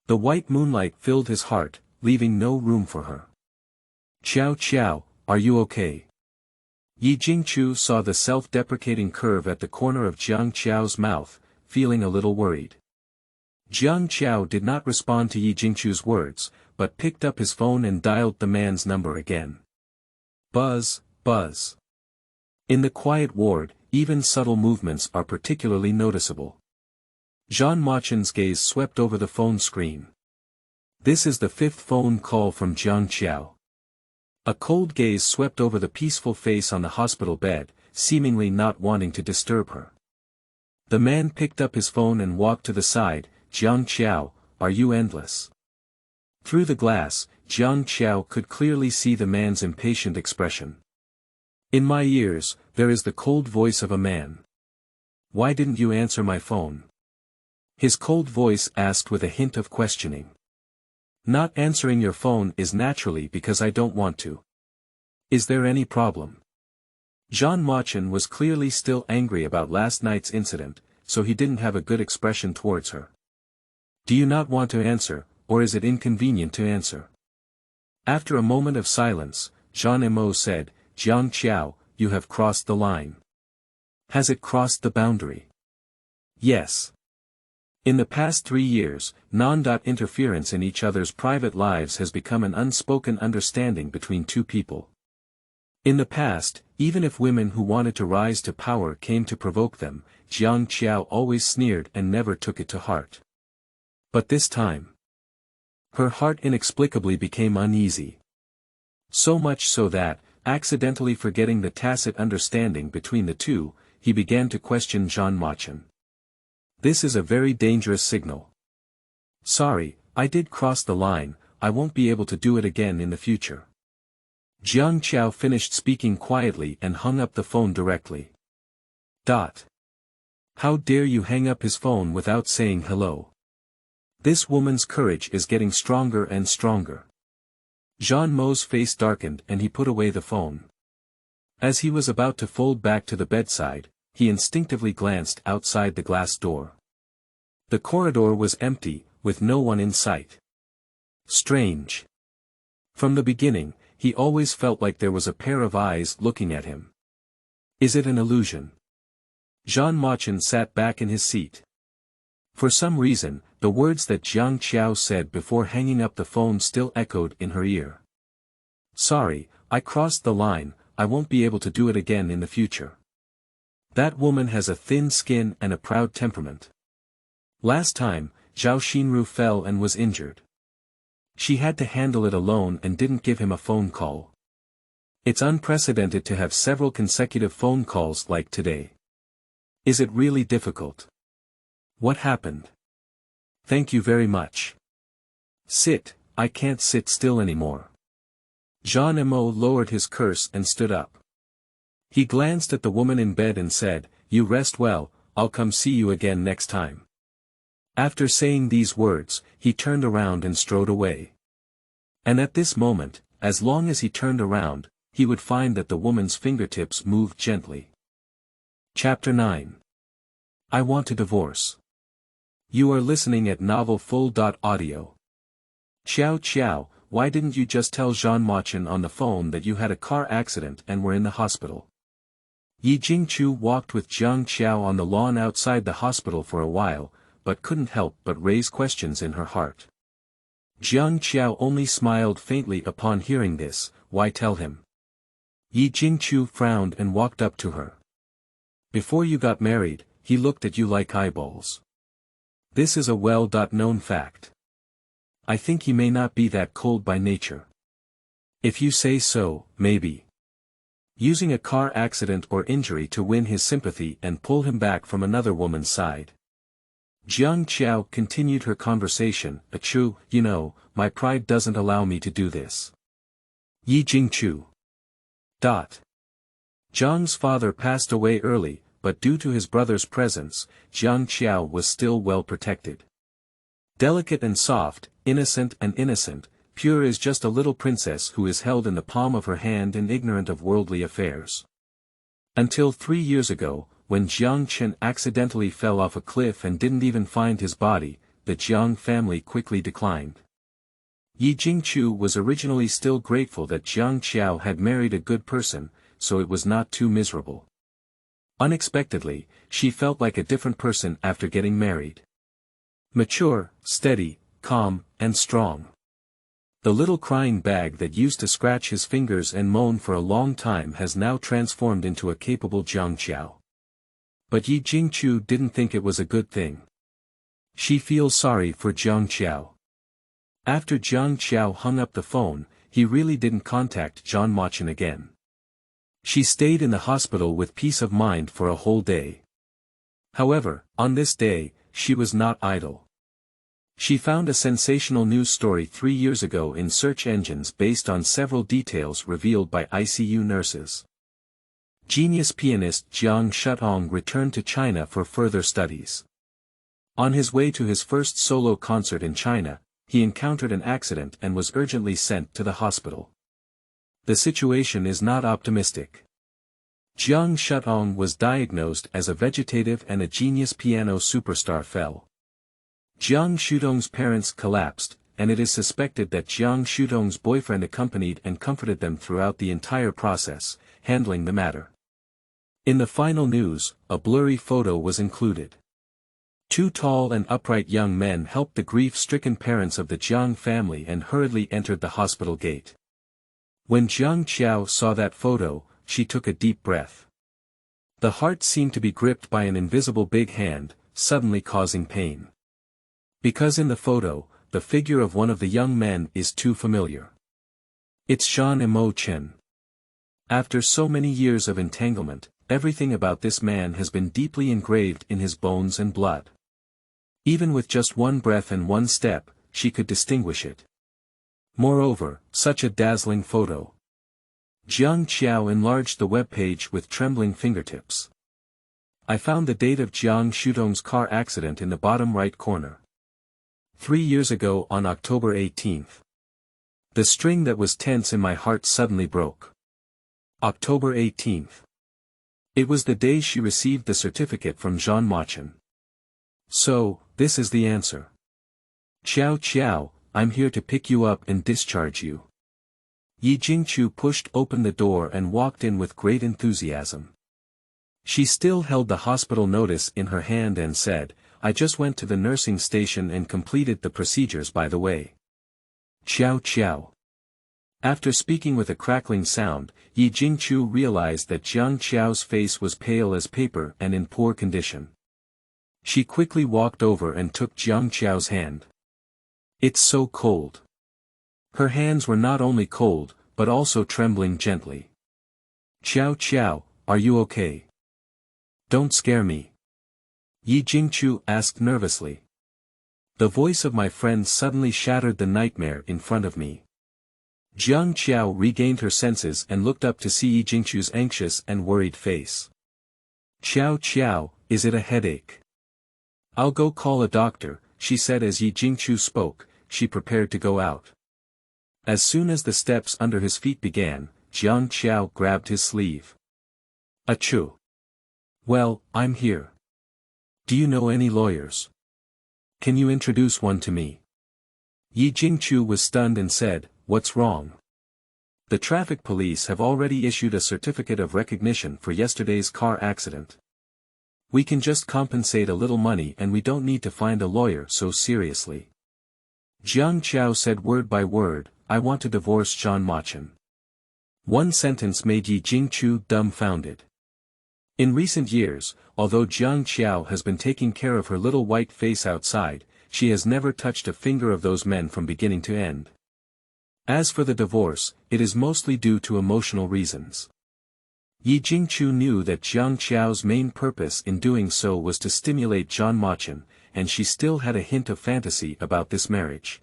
The white moonlight filled his heart, leaving no room for her. Qiao, are you okay? Jiang saw the self-deprecating curve at the corner of Jiang Qiao's mouth, feeling a little worried. Jiang Qiao did not respond to Jiang's words, but picked up his phone and dialed the man's number again. Buzz. In the quiet ward, even subtle movements are particularly noticeable. Zhan Mochen's gaze swept over the phone screen. This is the 5th phone call from Jiang Qiao. A cold gaze swept over the peaceful face on the hospital bed, seemingly not wanting to disturb her. The man picked up his phone and walked to the side. Jiang Qiao, are you endless? Through the glass, Jiang Qiao could clearly see the man's impatient expression. In my ears, there is the cold voice of a man. Why didn't you answer my phone? His cold voice asked with a hint of questioning. Not answering your phone is naturally because I don't want to. Is there any problem? Zhan Mochen was clearly still angry about last night's incident, so he didn't have a good expression towards her. Do you not want to answer, or is it inconvenient to answer? After a moment of silence, Zhan Mo said, Jiang Qiao, you have crossed the line. Has it crossed the boundary? Yes. In the past 3 years, non-interference in each other's private lives has become an unspoken understanding between two people. In the past, even if women who wanted to rise to power came to provoke them, Jiang Qiao always sneered and never took it to heart. But this time, her heart inexplicably became uneasy. So much so that, accidentally forgetting the tacit understanding between the two, he began to question Zhan Mochen. This is a very dangerous signal. Sorry, I did cross the line, I won't be able to do it again in the future. Jiang Qiao finished speaking quietly and hung up the phone directly. How dare you hang up his phone without saying hello? This woman's courage is getting stronger and stronger. Zhan Mo's face darkened and he put away the phone. As he was about to fold back to the bedside, he instinctively glanced outside the glass door. The corridor was empty, with no one in sight. Strange. From the beginning, he always felt like there was a pair of eyes looking at him. Is it an illusion? Zhan Mochen sat back in his seat. For some reason, the words that Jiang Qiao said before hanging up the phone still echoed in her ear. Sorry, I crossed the line, I won't be able to do it again in the future. That woman has a thin skin and a proud temperament. Last time, Zhao Xinru fell and was injured. She had to handle it alone and didn't give him a phone call. It's unprecedented to have several consecutive phone calls like today. Is it really difficult? What happened? Thank you very much. Sit, I can't sit still anymore. Zhan Mo lowered his curse and stood up. He glanced at the woman in bed and said, You rest well, I'll come see you again next time. After saying these words, he turned around and strode away. And at this moment, as long as he turned around, he would find that the woman's fingertips moved gently. Chapter 9. I Want to Divorce. You are listening at novelfull.audio. Qiao Qiao, why didn't you just tell Zhan Mochen on the phone that you had a car accident and were in the hospital? Yi Jingchu walked with Jiang Qiao on the lawn outside the hospital for a while, but couldn't help but raise questions in her heart. Jiang Qiao only smiled faintly upon hearing this. Why tell him? Yi Jingchu frowned and walked up to her. Before you got married, he looked at you like eyeballs. This is a well-known fact. I think he may not be that cold by nature. If you say so, maybe. Using a car accident or injury to win his sympathy and pull him back from another woman's side. Jiang Qiao continued her conversation, Achoo, you know, my pride doesn't allow me to do this. Yi Jingchu. Jiang's father passed away early, but due to his brother's presence, Jiang Qiao was still well protected. Delicate and soft, innocent, pure is just a little princess who is held in the palm of her hand and ignorant of worldly affairs. Until 3 years ago, when Jiang Chen accidentally fell off a cliff and didn't even find his body, the Jiang family quickly declined. Yi Jingchu was originally still grateful that Jiang Qiao had married a good person, so it was not too miserable. Unexpectedly, she felt like a different person after getting married. Mature, steady, calm, and strong. The little crying bag that used to scratch his fingers and moan for a long time has now transformed into a capable Jiang Qiao. But Yi Jingchu didn't think it was a good thing. She feels sorry for Jiang Qiao. After Jiang Qiao hung up the phone, he really didn't contact Zhan Mochen again. She stayed in the hospital with peace of mind for a whole day. However, on this day, she was not idle. She found a sensational news story 3 years ago in search engines based on several details revealed by ICU nurses. Genius pianist Jiang Qiao returned to China for further studies. On his way to his first solo concert in China, he encountered an accident and was urgently sent to the hospital. The situation is not optimistic. Jiang Qiao was diagnosed as a vegetative and a genius piano superstar fell. Jiang Qiao's parents collapsed, and it is suspected that Jiang Qiao's boyfriend accompanied and comforted them throughout the entire process, handling the matter. In the final news, a blurry photo was included. 2 tall and upright young men helped the grief-stricken parents of the Jiang family and hurriedly entered the hospital gate. When Jiang Qiao saw that photo, she took a deep breath. The heart seemed to be gripped by an invisible big hand, suddenly causing pain. Because in the photo, the figure of one of the young men is too familiar. It's Zhan Mochen. After so many years of entanglement, everything about this man has been deeply engraved in his bones and blood. Even with just one breath and one step, she could distinguish it. Moreover, such a dazzling photo. Jiang Qiao enlarged the web page with trembling fingertips. I found the date of Jiang Qiao's car accident in the bottom right corner. 3 years ago on October 18th. The string that was tense in my heart suddenly broke. October 18th. It was the day she received the certificate from Zhan Mochen. So, this is the answer. Qiao Qiao, I'm here to pick you up and discharge you. Jiang pushed open the door and walked in with great enthusiasm. She still held the hospital notice in her hand and said, I just went to the nursing station and completed the procedures by the way. Qiao Qiao. After speaking with a crackling sound, Jiang realized that Jiang Qiao's face was pale as paper and in poor condition. She quickly walked over and took Jiang Qiao's hand. It's so cold. Her hands were not only cold, but also trembling gently. Qiao Qiao, are you okay? Don't scare me. Jiang asked nervously. The voice of my friend suddenly shattered the nightmare in front of me. Jiang Qiao regained her senses and looked up to see Jiang's anxious and worried face. Qiao Qiao, is it a headache? I'll go call a doctor, she said as Jiang spoke. She prepared to go out. As soon as the steps under his feet began, Jiang Qiao grabbed his sleeve. Achoo. Well, I'm here. Do you know any lawyers? Can you introduce one to me? Jiang was stunned and said, what's wrong? The traffic police have already issued a certificate of recognition for yesterday's car accident. We can just compensate a little money and we don't need to find a lawyer so seriously. Jiang Qiao said word by word, I want to divorce Zhan Mochen. One sentence made Jiang dumbfounded. In recent years, although Jiang Qiao has been taking care of her little white face outside, she has never touched a finger of those men from beginning to end. As for the divorce, it is mostly due to emotional reasons. Jiang knew that Jiang Qiao's main purpose in doing so was to stimulate Zhan Mochen, and she still had a hint of fantasy about this marriage.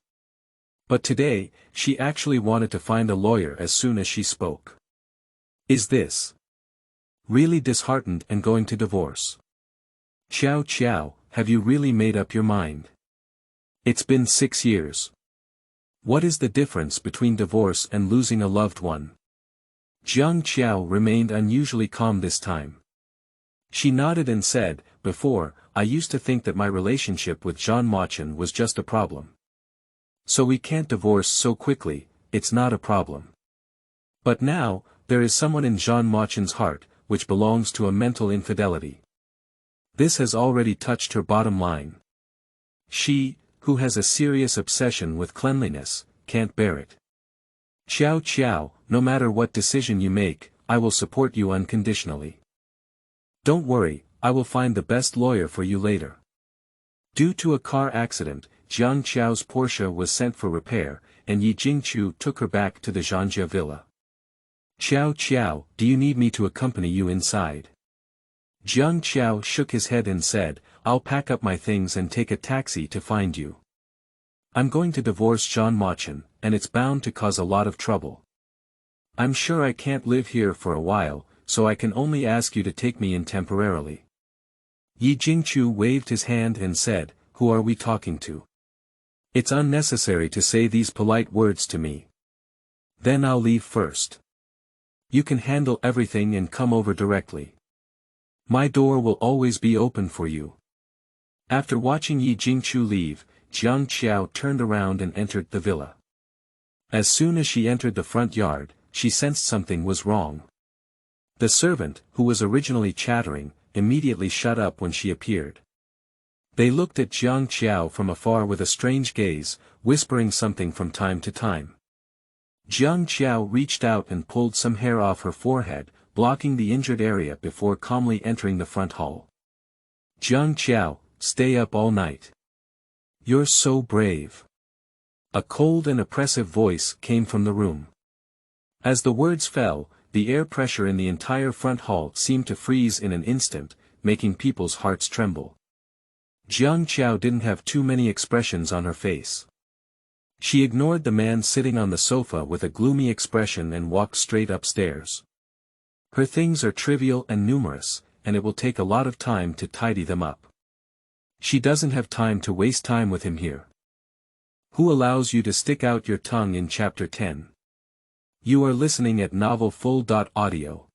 But today, she actually wanted to find a lawyer as soon as she spoke. Is this really disheartened and going to divorce? Qiao Qiao, have you really made up your mind? It's been 6 years. What is the difference between divorce and losing a loved one? Jiang Qiao remained unusually calm this time. She nodded and said, before, I used to think that my relationship with Zhan Mochen was just a problem. So we can't divorce so quickly, it's not a problem. But now, there is someone in Zhan Mochen's heart, which belongs to a mental infidelity. This has already touched her bottom line. She, who has a serious obsession with cleanliness, can't bear it. Qiao Qiao, no matter what decision you make, I will support you unconditionally. Don't worry, I will find the best lawyer for you later. Due to a car accident, Jiang Qiao's Porsche was sent for repair, and Jiang took her back to the Zhanjia villa. Qiao Qiao, do you need me to accompany you inside? Jiang Qiao shook his head and said, I'll pack up my things and take a taxi to find you. I'm going to divorce Zhan Mochen, and it's bound to cause a lot of trouble. I'm sure I can't live here for a while, so I can only ask you to take me in temporarily. Jiang waved his hand and said, who are we talking to? It's unnecessary to say these polite words to me. Then I'll leave first. You can handle everything and come over directly. My door will always be open for you. After watching Jiang leave, Jiang Qiao turned around and entered the villa. As soon as she entered the front yard, she sensed something was wrong. The servant, who was originally chattering, immediately shut up when she appeared. They looked at Jiang Qiao from afar with a strange gaze, whispering something from time to time. Jiang Qiao reached out and pulled some hair off her forehead, blocking the injured area before calmly entering the front hall. Jiang Qiao, stay up all night. You're so brave. A cold and oppressive voice came from the room. As the words fell, the air pressure in the entire front hall seemed to freeze in an instant, making people's hearts tremble. Jiang Qiao didn't have too many expressions on her face. She ignored the man sitting on the sofa with a gloomy expression and walked straight upstairs. Her things are trivial and numerous, and it will take a lot of time to tidy them up. She doesn't have time to waste time with him here. Who allows you to stick out your tongue in Chapter 10? You are listening at novelfull.audio.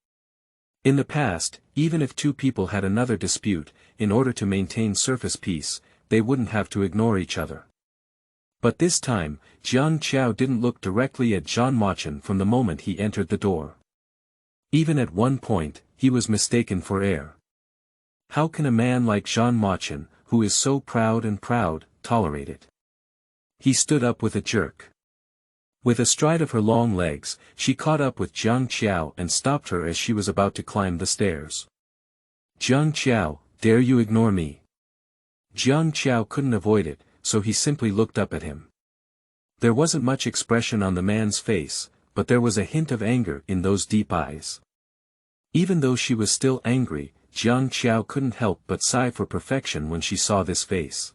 In the past, even if two people had another dispute, in order to maintain surface peace, they wouldn't have to ignore each other. But this time, Jiang Qiao didn't look directly at Zhan Mochen from the moment he entered the door. Even at one point, he was mistaken for air. How can a man like Zhan Mochen, who is so proud, tolerate it? He stood up with a jerk. With a stride of her long legs, she caught up with Jiang Qiao and stopped her as she was about to climb the stairs. "Jiang Qiao, dare you ignore me?" Jiang Qiao couldn't avoid it, so he simply looked up at him. There wasn't much expression on the man's face, but there was a hint of anger in those deep eyes. Even though she was still angry, Jiang Qiao couldn't help but sigh for perfection when she saw this face.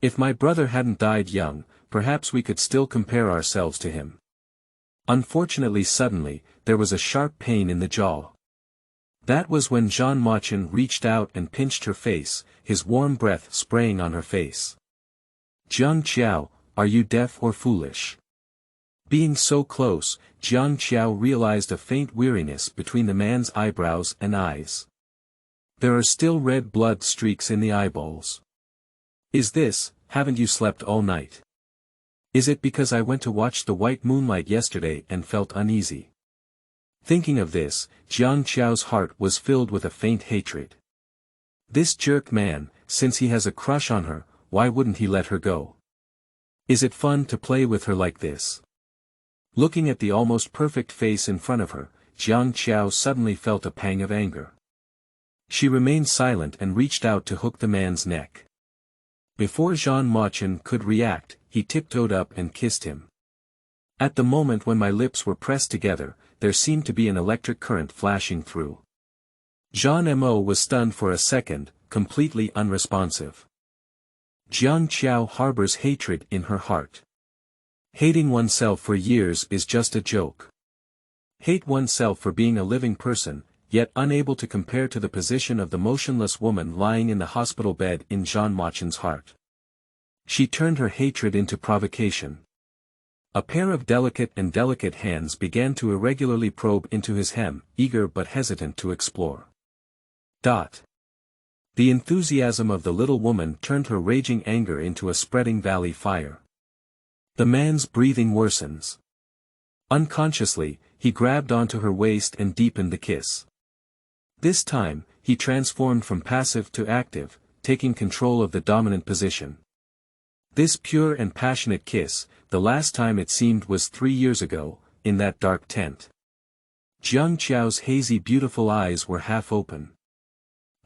"If my brother hadn't died young, perhaps we could still compare ourselves to him." Unfortunately, suddenly, there was a sharp pain in the jaw. That was when Zhan Mochen reached out and pinched her face, his warm breath spraying on her face. "Jiang Qiao, are you deaf or foolish?" Being so close, Jiang Qiao realized a faint weariness between the man's eyebrows and eyes. There are still red blood streaks in the eyeballs. "Is this, haven't you slept all night? Is it because I went to watch the white moonlight yesterday and felt uneasy?" Thinking of this, Jiang Qiao's heart was filled with a faint hatred. This jerk man, since he has a crush on her, why wouldn't he let her go? Is it fun to play with her like this? Looking at the almost perfect face in front of her, Jiang Qiao suddenly felt a pang of anger. She remained silent and reached out to hook the man's neck. Before Zhan Mochen could react, he tiptoed up and kissed him. At the moment when my lips were pressed together, there seemed to be an electric current flashing through. Zhan Mo was stunned for a second, completely unresponsive. Jiang Qiao harbors hatred in her heart. Hating oneself for years is just a joke. Hate oneself for being a living person, yet unable to compare to the position of the motionless woman lying in the hospital bed in Zhan Mochen's heart. She turned her hatred into provocation. A pair of delicate hands began to irregularly probe into his hem, eager but hesitant to explore. The enthusiasm of the little woman turned her raging anger into a spreading valley fire. The man's breathing worsens. Unconsciously, he grabbed onto her waist and deepened the kiss. This time, he transformed from passive to active, taking control of the dominant position. This pure and passionate kiss, the last time it seemed was 3 years ago, in that dark tent. Jiang Qiao's hazy beautiful eyes were half open.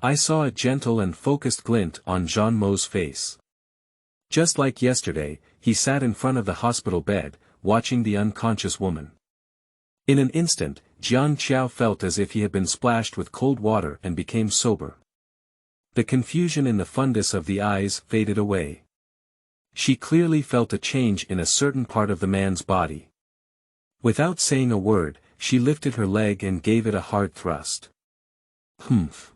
I saw a gentle and focused glint on Zhan Mo's face. Just like yesterday, he sat in front of the hospital bed, watching the unconscious woman. In an instant, Jiang Qiao felt as if he had been splashed with cold water and became sober. The confusion in the fundus of the eyes faded away. She clearly felt a change in a certain part of the man's body. Without saying a word, she lifted her leg and gave it a hard thrust. Humph.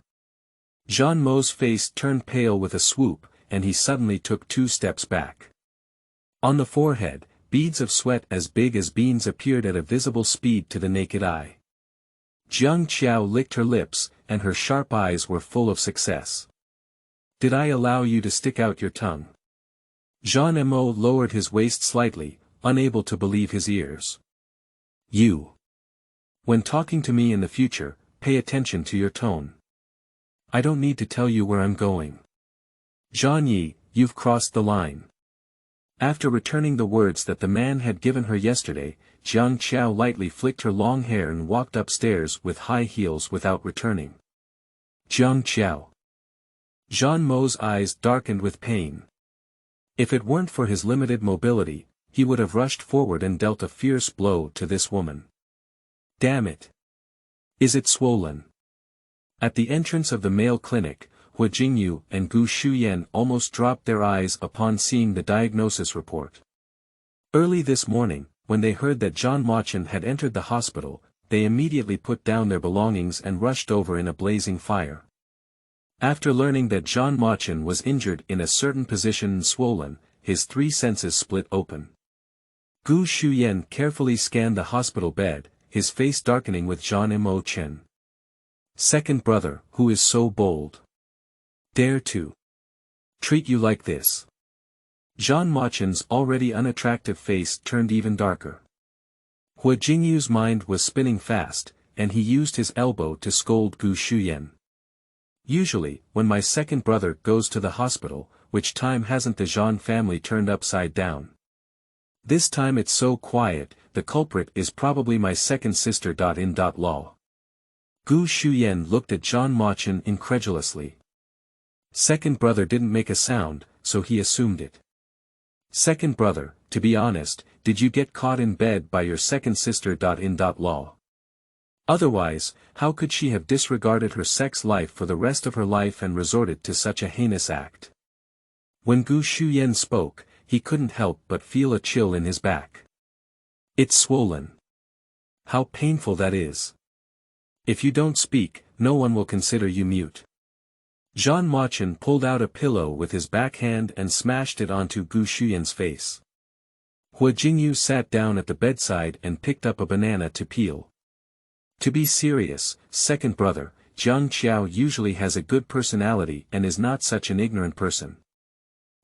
Zhan Mo's face turned pale with a swoop, and he suddenly took 2 steps back. On the forehead, beads of sweat as big as beans appeared at a visible speed to the naked eye. Jiang Qiao licked her lips, and her sharp eyes were full of success. "Did I allow you to stick out your tongue?" Zhan Mo lowered his waist slightly, unable to believe his ears. "You. When talking to me in the future, pay attention to your tone. I don't need to tell you where I'm going. Zhan Yi, you've crossed the line." After returning the words that the man had given her yesterday, Jiang Qiao lightly flicked her long hair and walked upstairs with high heels without returning. "Jiang Qiao." Zhan Mo's eyes darkened with pain. If it weren't for his limited mobility, he would have rushed forward and dealt a fierce blow to this woman. "Damn it! Is it swollen?" At the entrance of the male clinic, Hu Jingyu and Gu Shuyan almost dropped their eyes upon seeing the diagnosis report. Early this morning, when they heard that Zhan Mochen had entered the hospital, they immediately put down their belongings and rushed over in a blazing fire. After learning that Zhan Mochen was injured in a certain position and swollen, his 3 senses split open. Gu Shuyan carefully scanned the hospital bed, his face darkening with Zhan Mochen. Second brother, who is so bold? Dare to treat you like this. Zhan Mochen's already unattractive face turned even darker. Hua Jingyu's mind was spinning fast, and he used his elbow to scold Gu Shuyan. Usually, when my second brother goes to the hospital, which time hasn't the Zhan family turned upside down? This time it's so quiet, the culprit is probably my second sister. Lol. Gu Shuyan looked at Zhan Mochen incredulously. Second brother didn't make a sound, so he assumed it. Second brother, to be honest, did you get caught in bed by your second sister? Lol. Otherwise, how could she have disregarded her sex life for the rest of her life and resorted to such a heinous act? When Gu Shuyan spoke, he couldn't help but feel a chill in his back. It's swollen. How painful that is. If you don't speak, no one will consider you mute. Zhan Mochen pulled out a pillow with his backhand and smashed it onto Gu Shuyan's face. Hua Jingyu sat down at the bedside and picked up a banana to peel. To be serious, second brother, Jiang Qiao usually has a good personality and is not such an ignorant person.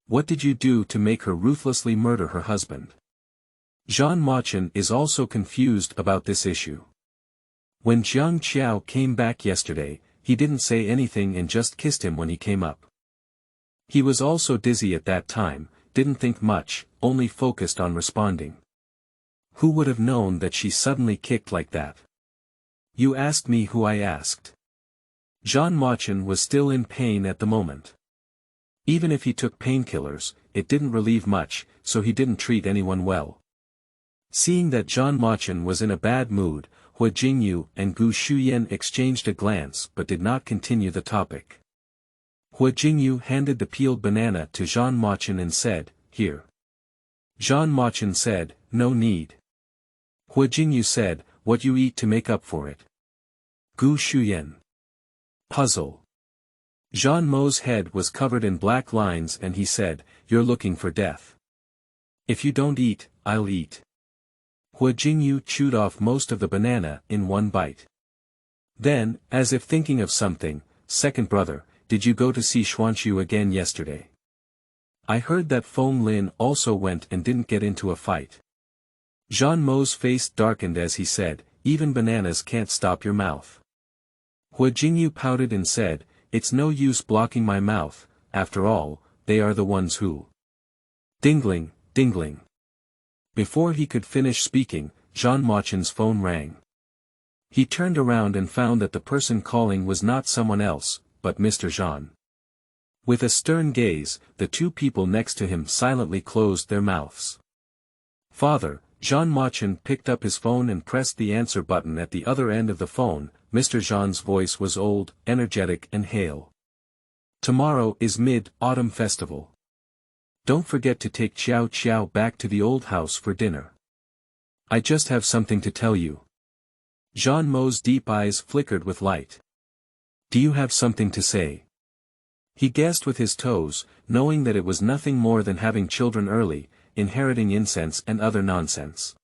What did you do to make her ruthlessly murder her husband? Zhan Mochen is also confused about this issue. When Jiang Qiao came back yesterday, he didn't say anything and just kissed him when he came up. He was also dizzy at that time, didn't think much, only focused on responding. Who would have known that she suddenly kicked like that? You asked me who I asked. Zhan Mochen was still in pain at the moment. Even if he took painkillers, it didn't relieve much, so he didn't treat anyone well. Seeing that Zhan Mochen was in a bad mood, Hua Jingyu and Gu Shuyan exchanged a glance but did not continue the topic. Hua Jingyu handed the peeled banana to Zhan Mochen and said, "Here." Zhan Mochen said, "No need." Hua Jingyu said, "What you eat to make up for it?" Gu Shuyan. Puzzle. Zhan Mo's head was covered in black lines and he said, "You're looking for death. If you don't eat, I'll eat." Hua Jingyu chewed off most of the banana in one bite. Then, as if thinking of something, "Second brother, did you go to see Xuanxu again yesterday? I heard that Feng Lin also went and didn't get into a fight." Zhan Mo's face darkened as he said, "Even bananas can't stop your mouth." Hua Jingyu pouted and said, "It's no use blocking my mouth, after all, they are the ones who." Dingling, dingling. Before he could finish speaking, Zhan Mochen's phone rang. He turned around and found that the person calling was not someone else, but Mr. Zhan. With a stern gaze, the two people next to him silently closed their mouths. "Father," Zhan Mochen picked up his phone and pressed the answer button at the other end of the phone. Mr. Zhan's voice was old, energetic and hale. "Tomorrow is Mid-Autumn Festival. Don't forget to take Qiao Qiao back to the old house for dinner. I just have something to tell you." Zhan Mo's deep eyes flickered with light. "Do you have something to say?" He guessed with his toes, knowing that it was nothing more than having children early, inheriting incense and other nonsense.